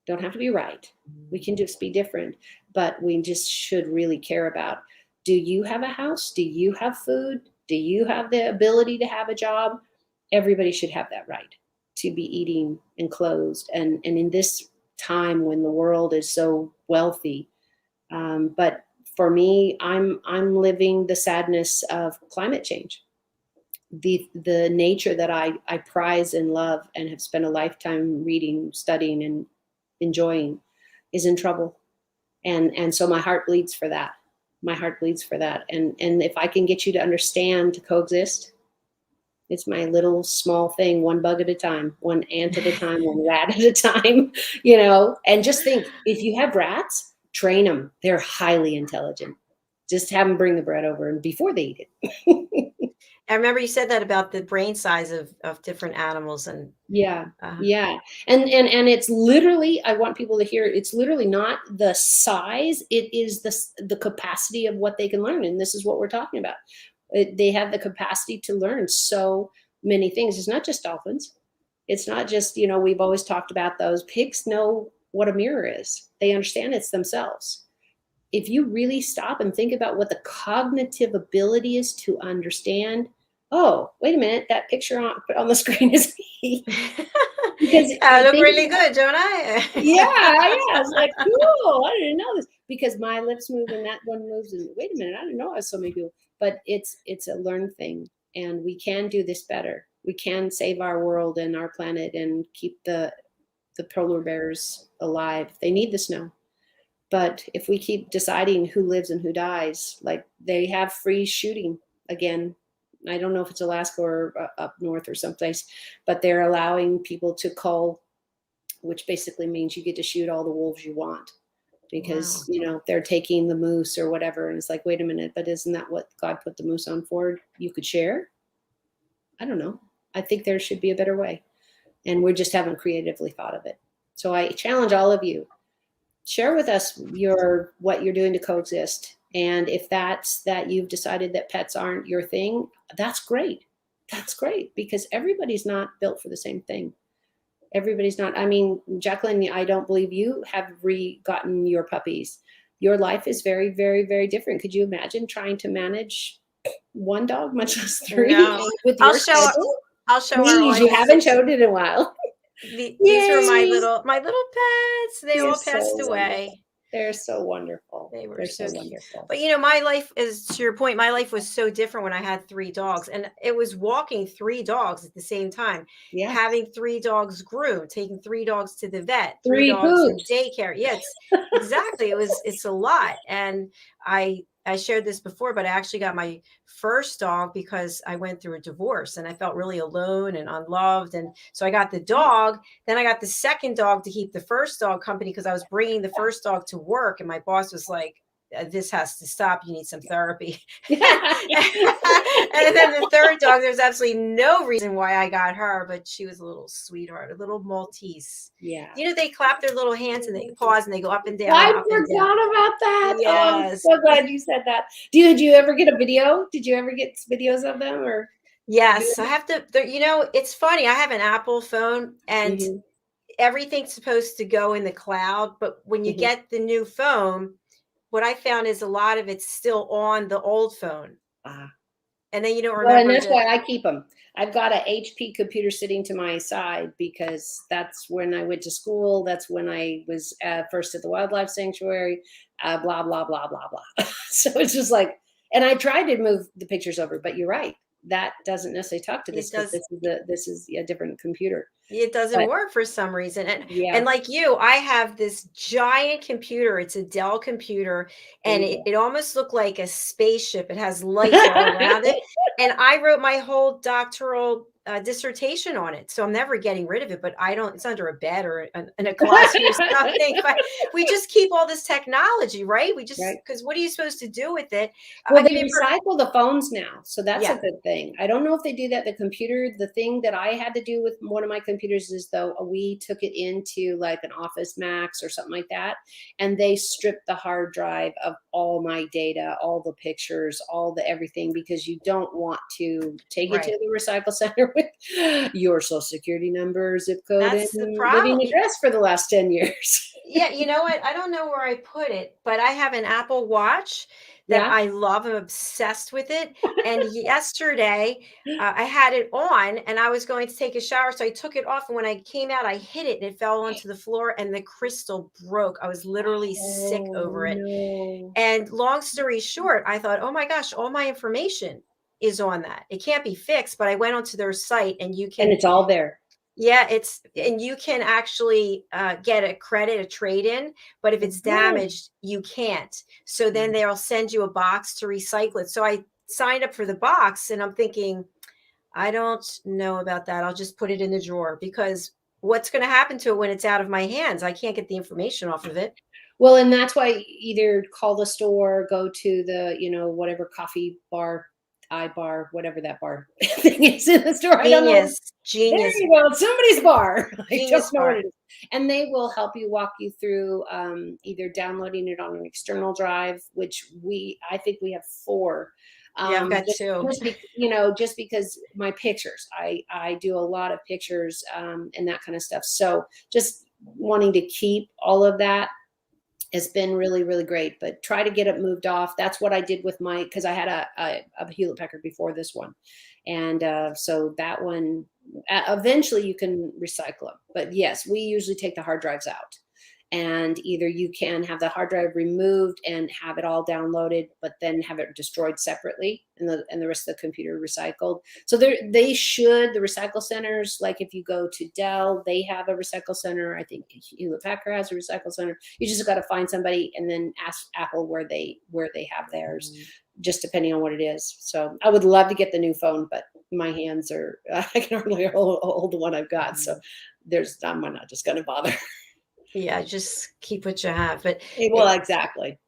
Don't have to be right. We can just be different, but we just should really care about, do you have a house? Do you have food? Do you have the ability to have a job? Everybody should have that right to be eating and clothed. And in this time when the world is so wealthy, but for me, I'm living the sadness of climate change. The nature that I prize and love and have spent a lifetime reading, studying, and enjoying is in trouble. And so my heart bleeds for that. My heart bleeds for that. And if I can get you to understand, to coexist, it's my little small thing, one bug at a time, one ant at a time, one rat at a time, and just think, if you have rats, train them. They're highly intelligent. Just have them bring the bread over and before they eat it. I remember you said that about the brain size of different animals and Yeah. uh, Yeah. And it's literally, I want people to hear, it's literally not the size, it is the capacity of what they can learn. And this is what we're talking about. They have the capacity to learn so many things. It's not just dolphins. It's not just, we've always talked about those. Pigs know what a mirror is. They understand it's themselves. If you really stop and think about what the cognitive ability is to understand, oh, wait a minute, that picture on the screen is me. Because I you look think really about, good, don't I? yeah, it's like, cool. I didn't know this, because my lips move and that one moves. And wait a minute, I didn't know I was so many people. But it's a learned thing, and we can do this better. We can save our world and our planet and keep the polar bears alive. They need the snow. But if we keep deciding who lives and who dies, like they have free shooting again. I don't know if it's Alaska or up north or someplace, but they're allowing people to cull, which basically means you get to shoot all the wolves you want, because Wow. they're taking the moose or whatever. And it's like, wait a minute, but isn't that what God put the moose on for? You could share. I don't know. I think there should be a better way, and we just haven't creatively thought of it. So I challenge all of you, share with us what you're doing to coexist. And if that's that you've decided that pets aren't your thing, that's great. That's great, because everybody's not built for the same thing. Everybody's not. I mean, Jacalyn, I don't believe you have gotten your puppies. Your life is very, very, very different. Could you imagine trying to manage one dog, much less three, No. with I'll your show schedule? I'll show our Please, you audience haven't showed it in a while. these were my Yay! little pets. They They're all so passed wonderful. away. They're so wonderful. They were They're so so cute. wonderful. But my life is, to your point, my life was so different when I had three dogs. And it was walking three dogs at the same time, Yeah. having three dogs groomed, taking three dogs to the vet, three Three dogs in poops. daycare. Yeah, it's exactly. It's a lot. And I I shared this before, but I actually got my first dog because I went through a divorce and I felt really alone and unloved. And so I got the dog. Then I got the second dog to keep the first dog company because I was bringing the first dog to work. And my boss was like, this has to stop. You need some therapy. And then the third dog, there's absolutely no reason why I got her, but she was a little sweetheart, a little Maltese. Yeah. You know, they clap their little hands and they pause and they go up and down. I up and down. forgot about that. Yes. Oh, I'm so glad you said that. Did you ever get a video? Did you ever get videos of them or? Yes, I have to, you know, it's funny. I have an Apple phone and everything's supposed to go in the cloud, but when you get the new phone, what I found is a lot of it's still on the old phone. And then you don't remember. Well, and that's why I keep them. I've got an HP computer sitting to my side because that's when I went to school. That's when I was first at the wildlife sanctuary, blah, blah, blah, blah, blah. So it's just like, and I tried to move the pictures over, but you're right. That doesn't necessarily talk to this because this is a different computer. It doesn't work for some reason. And like you, I have this giant computer. It's a Dell computer and it almost looked like a spaceship. It has lights all around it. And I wrote my whole doctoral dissertation on it. So I'm never getting rid of it, but it's under a bed or in a closet or something. But we just keep all this technology, right? We just, because what are you supposed to do with it? Well, they recycle the phones now. So that's a good thing. I don't know if they do that. The computer, the thing that I had to do with one of my computers is though we took it into like an Office Max or something like that. And they stripped the hard drive of all my data, all the pictures, all the everything, because you don't want to take it to the recycle center with your social security number, zip code, and living address for the last 10 years. Yeah, you know what? I don't know where I put it, but I have an Apple Watch that I love. I'm obsessed with it. And yesterday I had it on and I was going to take a shower. So I took it off. And when I came out, I hit it and it fell onto the floor and the crystal broke. I was literally sick over it. No. And long story short, I thought, oh my gosh, all my information is on that. It can't be fixed, but I went onto their site and you can. And it's all there. Yeah, and you can actually get a trade-in, but if it's damaged, you can't. So then they'll send you a box to recycle it. So I signed up for the box and I'm thinking, I don't know about that. I'll just put it in the drawer because what's going to happen to it when it's out of my hands? I can't get the information off of it. Well, and that's why either call the store, go to the, whatever coffee bar, iBar, whatever that bar thing is in the store. Genius. There you go. Somebody's bar. I don't know what it is. And they will help you walk you through either downloading it on an external drive, which I think we have 4. Yeah, I've got 2. Just because my pictures, I do a lot of pictures and that kind of stuff. So just wanting to keep all of that has been really, really great, but try to get it moved off. That's what I did with because I had a Hewlett Packard before this one. And so that one, eventually you can recycle them. But yes, we usually take the hard drives out. And either you can have the hard drive removed and have it all downloaded, but then have it destroyed separately and the rest of the computer recycled. So the recycle centers, like if you go to Dell, they have a recycle center. I think Hewlett Packard has a recycle center. You just got to find somebody and then ask Apple where they have theirs, just depending on what it is. So I would love to get the new phone, but my hands are, I can hardly hold the one I've got. So I'm not just going to bother. Yeah, just keep what you have. But exactly.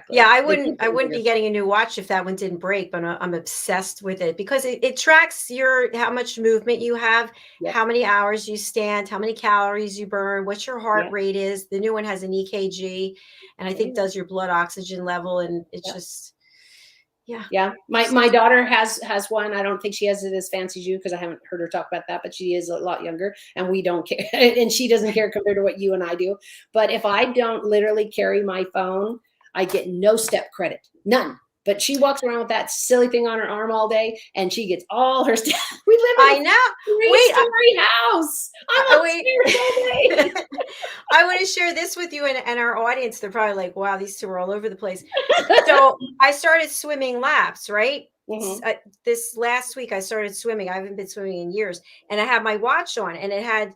Yeah, I wouldn't be getting a new watch if that one didn't break, but I'm obsessed with it because it tracks how much movement you have, how many hours you stand, how many calories you burn, what your heart rate is. The new one has an EKG and I think does your blood oxygen level, and it's just My daughter has one. I don't think she has it as fancy as you because I haven't heard her talk about that, but she is a lot younger and we don't care. And she doesn't care compared to what you and I do. But if I don't literally carry my phone, I get no step credit, none. But she walks around with that silly thing on her arm all day and she gets all her stuff. We live in a 3-story house. I want to share this with you and our audience. They're probably like, wow, these two are all over the place. So I started swimming laps, right? This last week I started swimming. I haven't been swimming in years. And I had my watch on and it had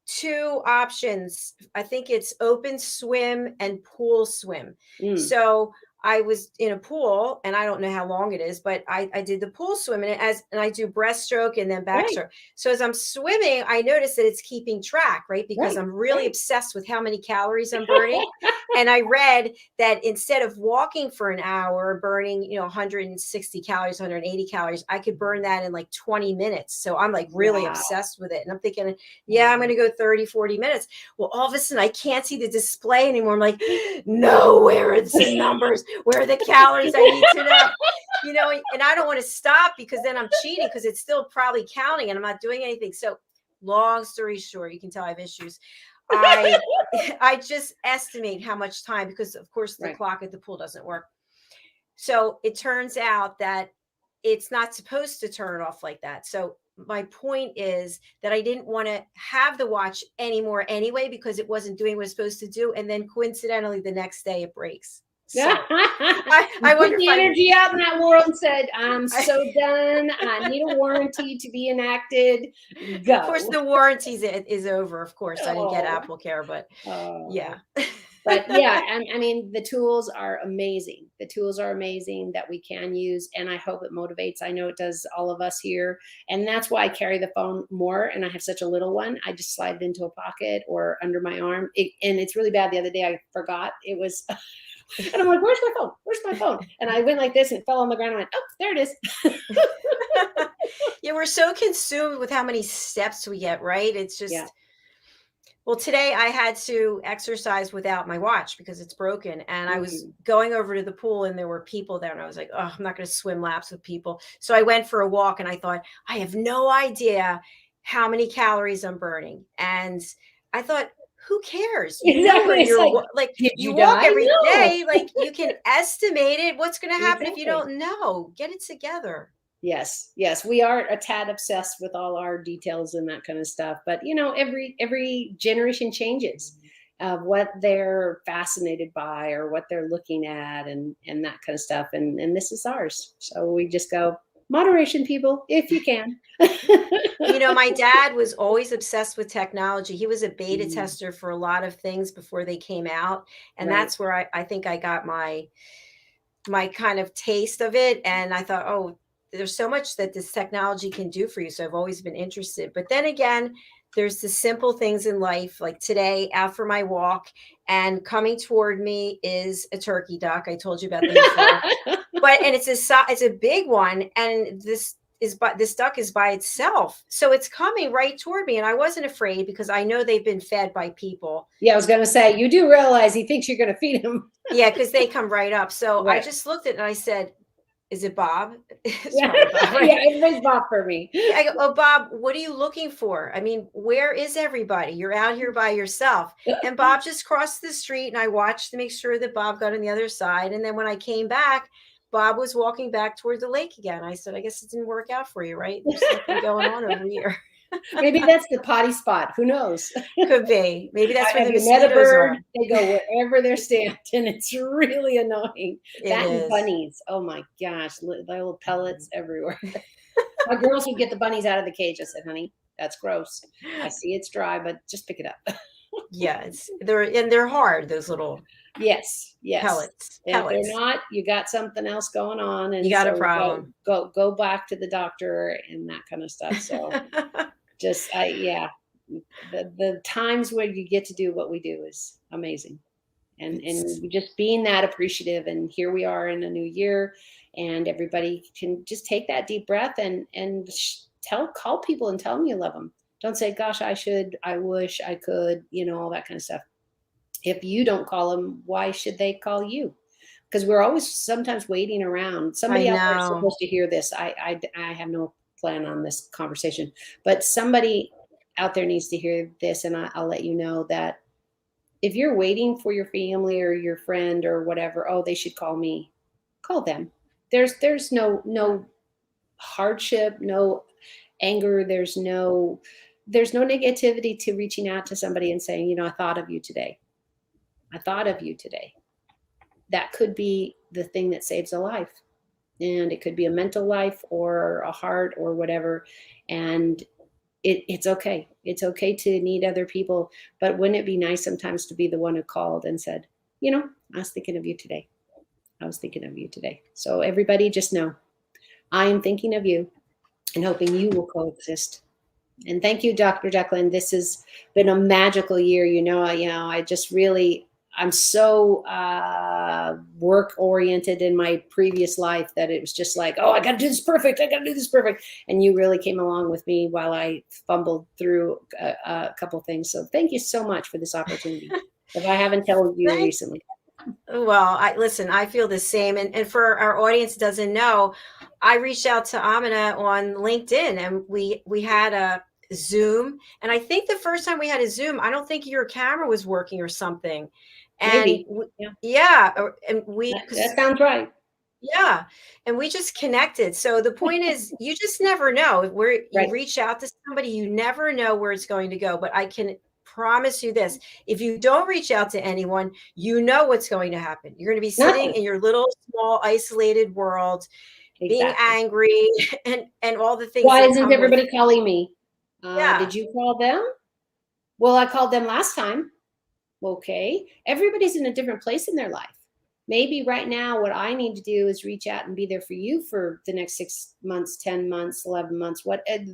2 options. I think it's open swim and pool swim. So I was in a pool, and I don't know how long it is, but I did the pool swim, and I do breaststroke and then Right, backstroke. So as I'm swimming, I notice that it's keeping track, right? Because right, I'm really right. obsessed with how many calories I'm burning. And I read that instead of walking for an hour, burning, 160 calories, 180 calories, I could burn that in like 20 minutes. So I'm like really Wow, obsessed with it. And I'm thinking, yeah, I'm wow. going to go 30, 40 minutes. Well, all of a sudden I can't see the display anymore. I'm like, no, where are the numbers? Where are the calories? I need to know. And I don't want to stop because then I'm cheating because it's still probably counting and I'm not doing anything. So long story short, you can tell I have issues. I I just estimate how much time, because of course the Right. clock at the pool doesn't work. So it turns out that it's not supposed to turn off like that. So my point is that I didn't want to have the watch anymore anyway because it wasn't doing what it's supposed to do. And then coincidentally, the next day it breaks. So I You put wonder if the I, energy out in that world and said, I'm I so done. I need a warranty to be enacted. of course Go. the warranty is over. Of course, I didn't get Oh, Apple Care, but oh. yeah. But yeah, I mean, the tools are amazing. The tools are amazing that we can use. And I hope it motivates. I know it does all of us here. And that's why I carry the phone more. And I have such a little one. I just slide it into a pocket or under my arm. And it's really bad. The other day I forgot it was, and I'm like, where's my phone? Where's my phone? And I went like this and it fell on the ground. I went, oh, there it is. Yeah, we're so consumed with how many steps we get, right? It's Yeah. just, well, today I had to exercise without my watch because it's broken. And I was Mm. going over to the pool and there were people there. And I was like, oh, I'm not going to swim laps with people. So I went for a walk and I thought, I have no idea how many calories I'm burning. And I thought, who cares? You know where Exactly. It's like, like did you you walk die? every No. day, like you can estimate it. What's going to happen if you Exactly. don't know? Get it together. Yes, yes, we are a tad obsessed with all our details and that kind of stuff. But every generation changes of what they're fascinated by or what they're looking at and that kind of stuff. And this is ours. So we just go moderation, people, if you can. My dad was always obsessed with technology. He was a beta Mm, tester for a lot of things before they came out. And right. that's where I think I got my kind of taste of it. And I thought, oh, there's so much that this technology can do for you. So I've always been interested. But then again, there's the simple things in life, like today, out for my walk, and coming toward me is a turkey duck. I told you about them before, and it's a big one, and this duck is by itself, so it's coming right toward me, and I wasn't afraid because I know they've been fed by people. Yeah, I was going to say, you do realize he thinks you're going to feed him. Yeah, because they come right up. So I Right. just looked at it and I said, is it Bob? It's Yeah. probably Bob, Yeah. right? Everybody's bought for me. Yeah, I go, oh, Bob, what are you looking for? I mean, where is everybody? You're out here by yourself. And Bob just crossed the street, and I watched to make sure that Bob got on the other side. And then when I came back, Bob was walking back toward the lake again. I said, I guess it didn't work out for you, right? There's something going on over here. Maybe that's the potty spot. Who knows? Could be. Maybe that's where Have the you met a mosquitoes bird? are. They go wherever they're stamped, and it's really annoying. It That and is. bunnies. Oh my gosh, little pellets everywhere. My girls would get the bunnies out of the cage. I said, honey, that's gross. I see it's dry, but just pick it up. Yeah, they're hard, those little Yes, yes. pellets. And if they're Pellets. not, you got something else going on, You and got a so problem. go back to the doctor and that kind of stuff. So yeah, the times where you get to do what we do is amazing. And just being that appreciative, and here we are in a new year, and everybody can just take that deep breath and call people and tell them you love them. Don't say, gosh, I wish I could, all that kind of stuff. If you don't call them, why should they call you? Because we're always sometimes waiting around. I Somebody out there is know. supposed to hear this. I have no plan on this conversation, but somebody out there needs to hear this, and I'll let you know that if you're waiting for your family or your friend or whatever, oh, they should call me. Call them. There's no hardship, no anger. There's no negativity to reaching out to somebody and saying, I thought of you today. I thought of you today. That could be the thing that saves a life. And it could be a mental life or a heart or whatever. And it's okay. It's okay to need other people. But wouldn't it be nice sometimes to be the one who called and said, I was thinking of you today. I was thinking of you today. So everybody just know, I am thinking of you and hoping you will coexist. And thank you, Dr. Jacalyn. This has been a magical year. I just really, I'm so work oriented in my previous life that it was just like, oh, I got to do this perfect. I got to do this perfect. And you really came along with me while I fumbled through a couple of things. So thank you so much for this opportunity. If I haven't told you recently. Well, I feel the same. And for our audience doesn't know, I reached out to Aminah on LinkedIn, and we had a Zoom. And I think the first time we had a Zoom, I don't think your camera was working or something. And Maybe. That sounds right. Yeah. And we just connected. So the point is, you just never know where you reach out to somebody, you never know where it's going to go. But I can promise you this, if you don't reach out to anyone, you know what's going to happen. You're going to be sitting in your little, small, isolated world, being angry and all the things. Why isn't everybody calling me? Did you call them? Well, I called them last time. Okay. Everybody's in a different place in their life. Maybe right now what I need to do is reach out and be there for you for the next 6 months, 10 months, 11 months.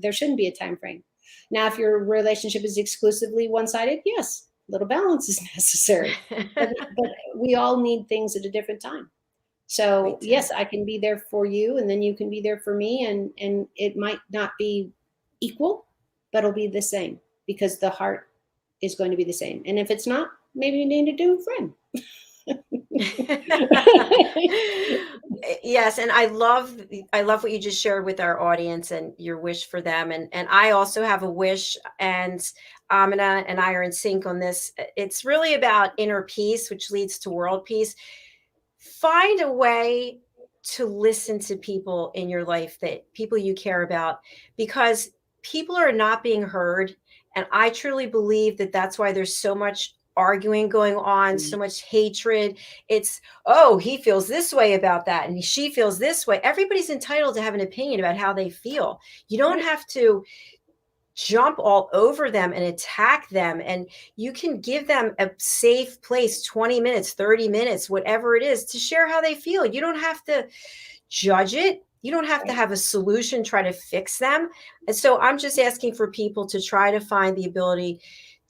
There shouldn't be a time frame. Now, if your relationship is exclusively one-sided, yes, a little balance is necessary. but we all need things at a different time. So yes, I can be there for you, and then you can be there for me, and it might not be equal, but it'll be the same because the heart is going to be the same. And if it's not, maybe you need to do a friend. Yes, and I love what you just shared with our audience and your wish for them. And I also have a wish, and Aminah and I are in sync on this. It's really about inner peace, which leads to world peace. Find a way to listen to people in your life, that people you care about, because people are not being heard. And I truly believe that that's why there's so much arguing going on, so much hatred. It's, oh, he feels this way about that, and she feels this way. Everybody's entitled to have an opinion about how they feel. You don't have to jump all over them and attack them. And you can give them a safe place, 20 minutes, 30 minutes, whatever it is, to share how they feel. You don't have to judge it. You don't have to have a solution, try to fix them. And so I'm just asking for people to try to find the ability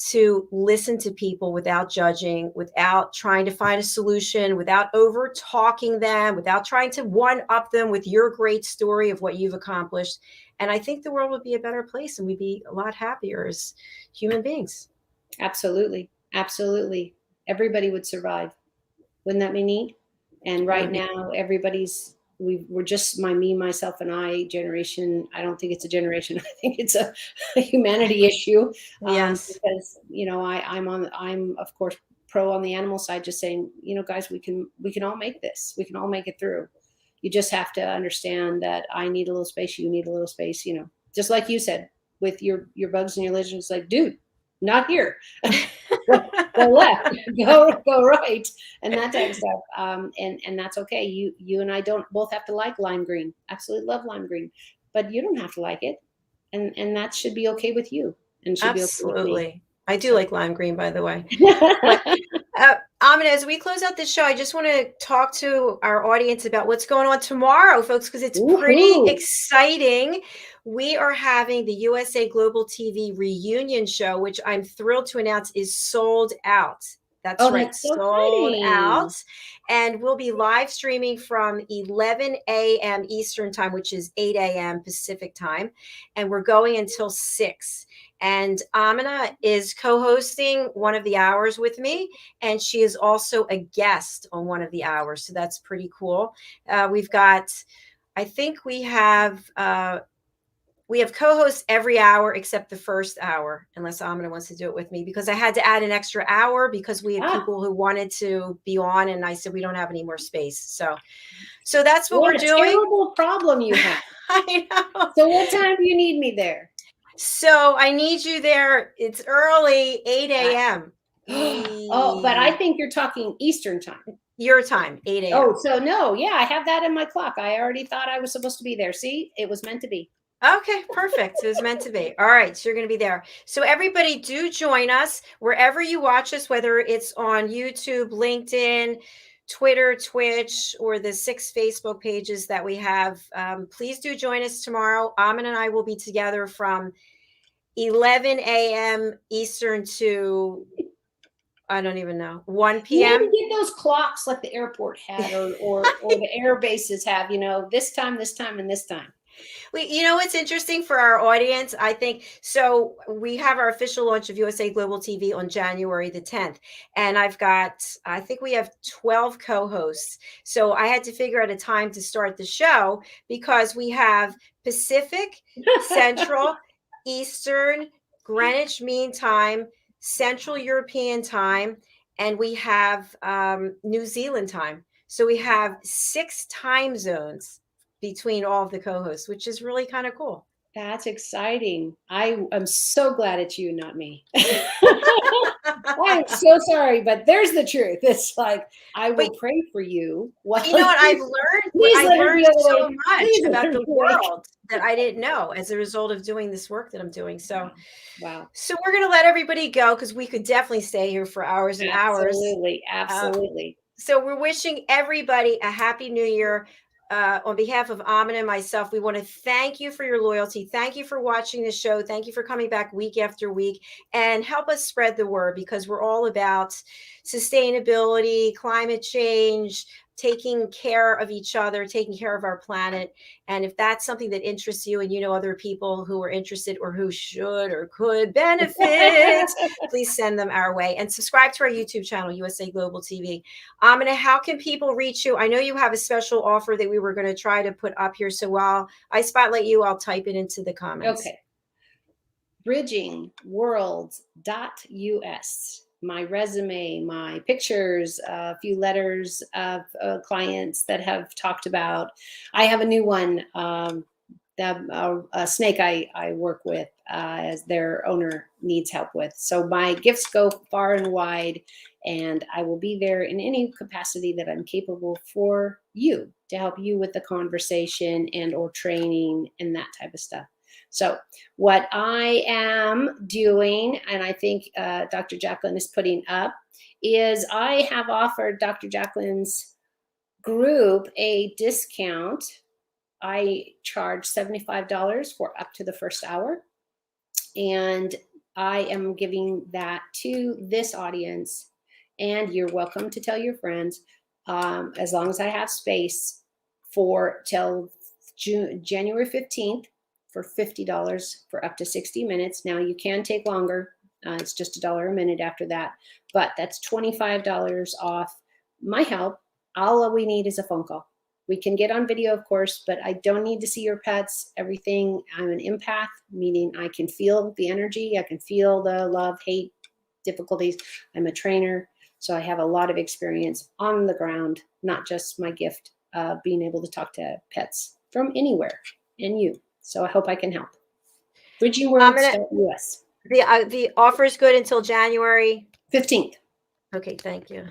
to listen to people without judging, without trying to find a solution, without over talking them, without trying to one up them with your great story of what you've accomplished. And I think the world would be a better place, and we'd be a lot happier as human beings. Absolutely. Absolutely. Everybody would survive. Wouldn't that be neat? And right now, we're just me, myself, and I generation. I don't think it's a generation. I think it's a humanity issue. Yes. Because, I'm of course pro on the animal side, just saying, guys, we can all make this. We can all make it through. You just have to understand that I need a little space. You need a little space, just like you said with your bugs and your lizards. It's like, dude, not here. Go left, go right, and that type of stuff. And that's okay. You and I don't both have to like lime green. Absolutely love lime green, but you don't have to like it, and that should be okay with you. And should Absolutely. Be okay with me. I do like lime green, by the way. But, Aminah, as we close out this show, I just want to talk to our audience about what's going on tomorrow, folks, because it's pretty exciting. We are having the USA Global TV reunion show, which I'm thrilled to announce is sold out. That's right, that's so sold exciting. out. And we'll be live streaming from 11 a.m. Eastern time, which is 8 a.m. Pacific time. And we're going until 6. And Aminah is co-hosting one of the hours with me, and she is also a guest on one of the hours. So that's pretty cool. We've got, I think we have co-hosts every hour except the first hour, unless Aminah wants to do it with me, because I had to add an extra hour because we had people who wanted to be on, and I said we don't have any more space. So that's what we're doing. Terrible problem you have. I know. So what time do you need me there? So I need you there. It's early, 8 a.m. Oh, but I think you're talking Eastern time. Your time, 8 a.m. Oh, so no, yeah, I have that in my clock. I already thought I was supposed to be there. See, it was meant to be. Okay, perfect. It was meant to be. All right, so you're going to be there. So everybody do join us wherever you watch us, whether it's on YouTube, LinkedIn, Twitter, Twitch, or the 6 Facebook pages that we have. Please do join us tomorrow. Aminah and I will be together from 11 a.m. Eastern to, I don't even know, 1 p.m. Maybe get those clocks like the airport had, or the air bases have, this time, and this time. What's interesting for our audience, I think, so we have our official launch of USA Global TV on January the 10th. And I think we have 12 co-hosts. So I had to figure out a time to start the show because we have Pacific, Central, Eastern, Greenwich Mean Time, Central European Time, and we have New Zealand time. So we have 6 time zones between all of the co-hosts, which is really kind of cool. That's exciting. I am so glad it's you, not me. I'm so sorry, but there's the truth. It's like, I will pray for you. You know what I've learned? I learned so much about the world that I didn't know as a result of doing this work that I'm doing. So, wow. So we're going to let everybody go because we could definitely stay here for hours and hours. Absolutely. So we're wishing everybody a happy new year. On behalf of Aminah and myself, we want to thank you for your loyalty. Thank you for watching the show. Thank you for coming back week after week and help us spread the word because we're all about sustainability, climate change, taking care of each other, taking care of our planet. And if that's something that interests you and you know other people who are interested or who should or could benefit, please send them our way and subscribe to our YouTube channel, USA Global TV. Aminah, how can people reach you? I know you have a special offer that we were going to try to put up here. So while I spotlight you, I'll type it into the comments. Okay. bridgingworlds.us. My resume, my pictures, a few letters of clients that have talked about. I have a new one, a snake I work with as their owner needs help with. So my gifts go far and wide, and I will be there in any capacity that I'm capable for you to help you with the conversation and or training and that type of stuff. So what I am doing, and I think Dr. Jacalyn is putting up, is I have offered Dr. Jacalyn's group a discount. I charge $75 for up to the first hour. And I am giving that to this audience. And you're welcome to tell your friends, as long as I have space, for till January 15th. For $50 for up to 60 minutes. Now you can take longer. It's just $1 a minute after that, but that's $25 off my help. All we need is a phone call. We can get on video, of course, but I don't need to see your pets, everything. I'm an empath, meaning I can feel the energy. I can feel the love, hate, difficulties. I'm a trainer, so I have a lot of experience on the ground, not just my gift of being able to talk to pets from anywhere and you. So I hope I can help. bridgingworlds.us. The offer is good until January 15th. Okay, thank you.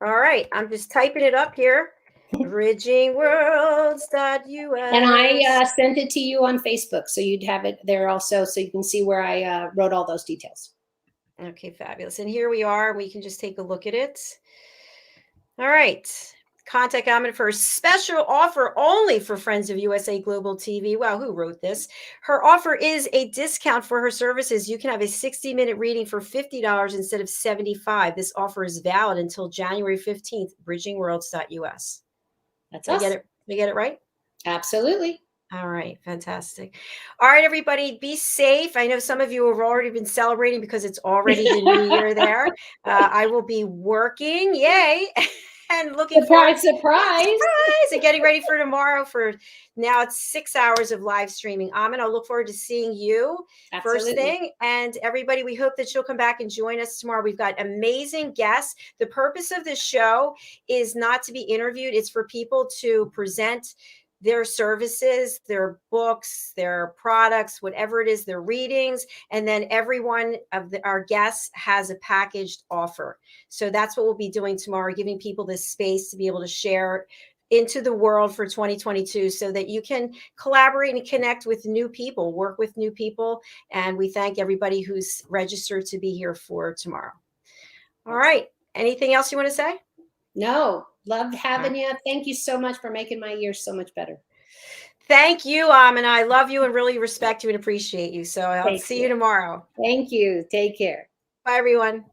All right, I'm just typing it up here. bridgingworlds.us. And I sent it to you on Facebook, so you'd have it there also, so you can see where I wrote all those details. Okay, fabulous. And here we are. We can just take a look at it. All right. Contact Aminah for a special offer only for Friends of USA Global TV. Wow, who wrote this? Her offer is a discount for her services. You can have a 60-minute reading for $50 instead of $75. This offer is valid until January 15th, bridgingworlds.us. That's us. Did I get it right? Absolutely. All right, fantastic. All right, everybody, be safe. I know some of you have already been celebrating because it's already the new year there. I will be working. Yay. And looking surprise, surprise, and getting ready for tomorrow. For now, it's 6 hours of live streaming. Aminah, I look forward to seeing you. Absolutely. First thing. And everybody, we hope that you'll come back and join us tomorrow. We've got amazing guests. The purpose of this show is not to be interviewed. It's for people to present their services, their books, their products, whatever it is, their readings. And then every one of our guests has a packaged offer. So that's what we'll be doing tomorrow, giving people this space to be able to share into the world for 2022 so that you can collaborate and connect with new people, work with new people. And we thank everybody who's registered to be here for tomorrow. All right. Anything else you want to say? No, loved having you. Thank you so much for making my year so much better. Thank you, and I love you and really respect you and appreciate you. So I'll see you tomorrow. Thank you. Take care. Bye, everyone.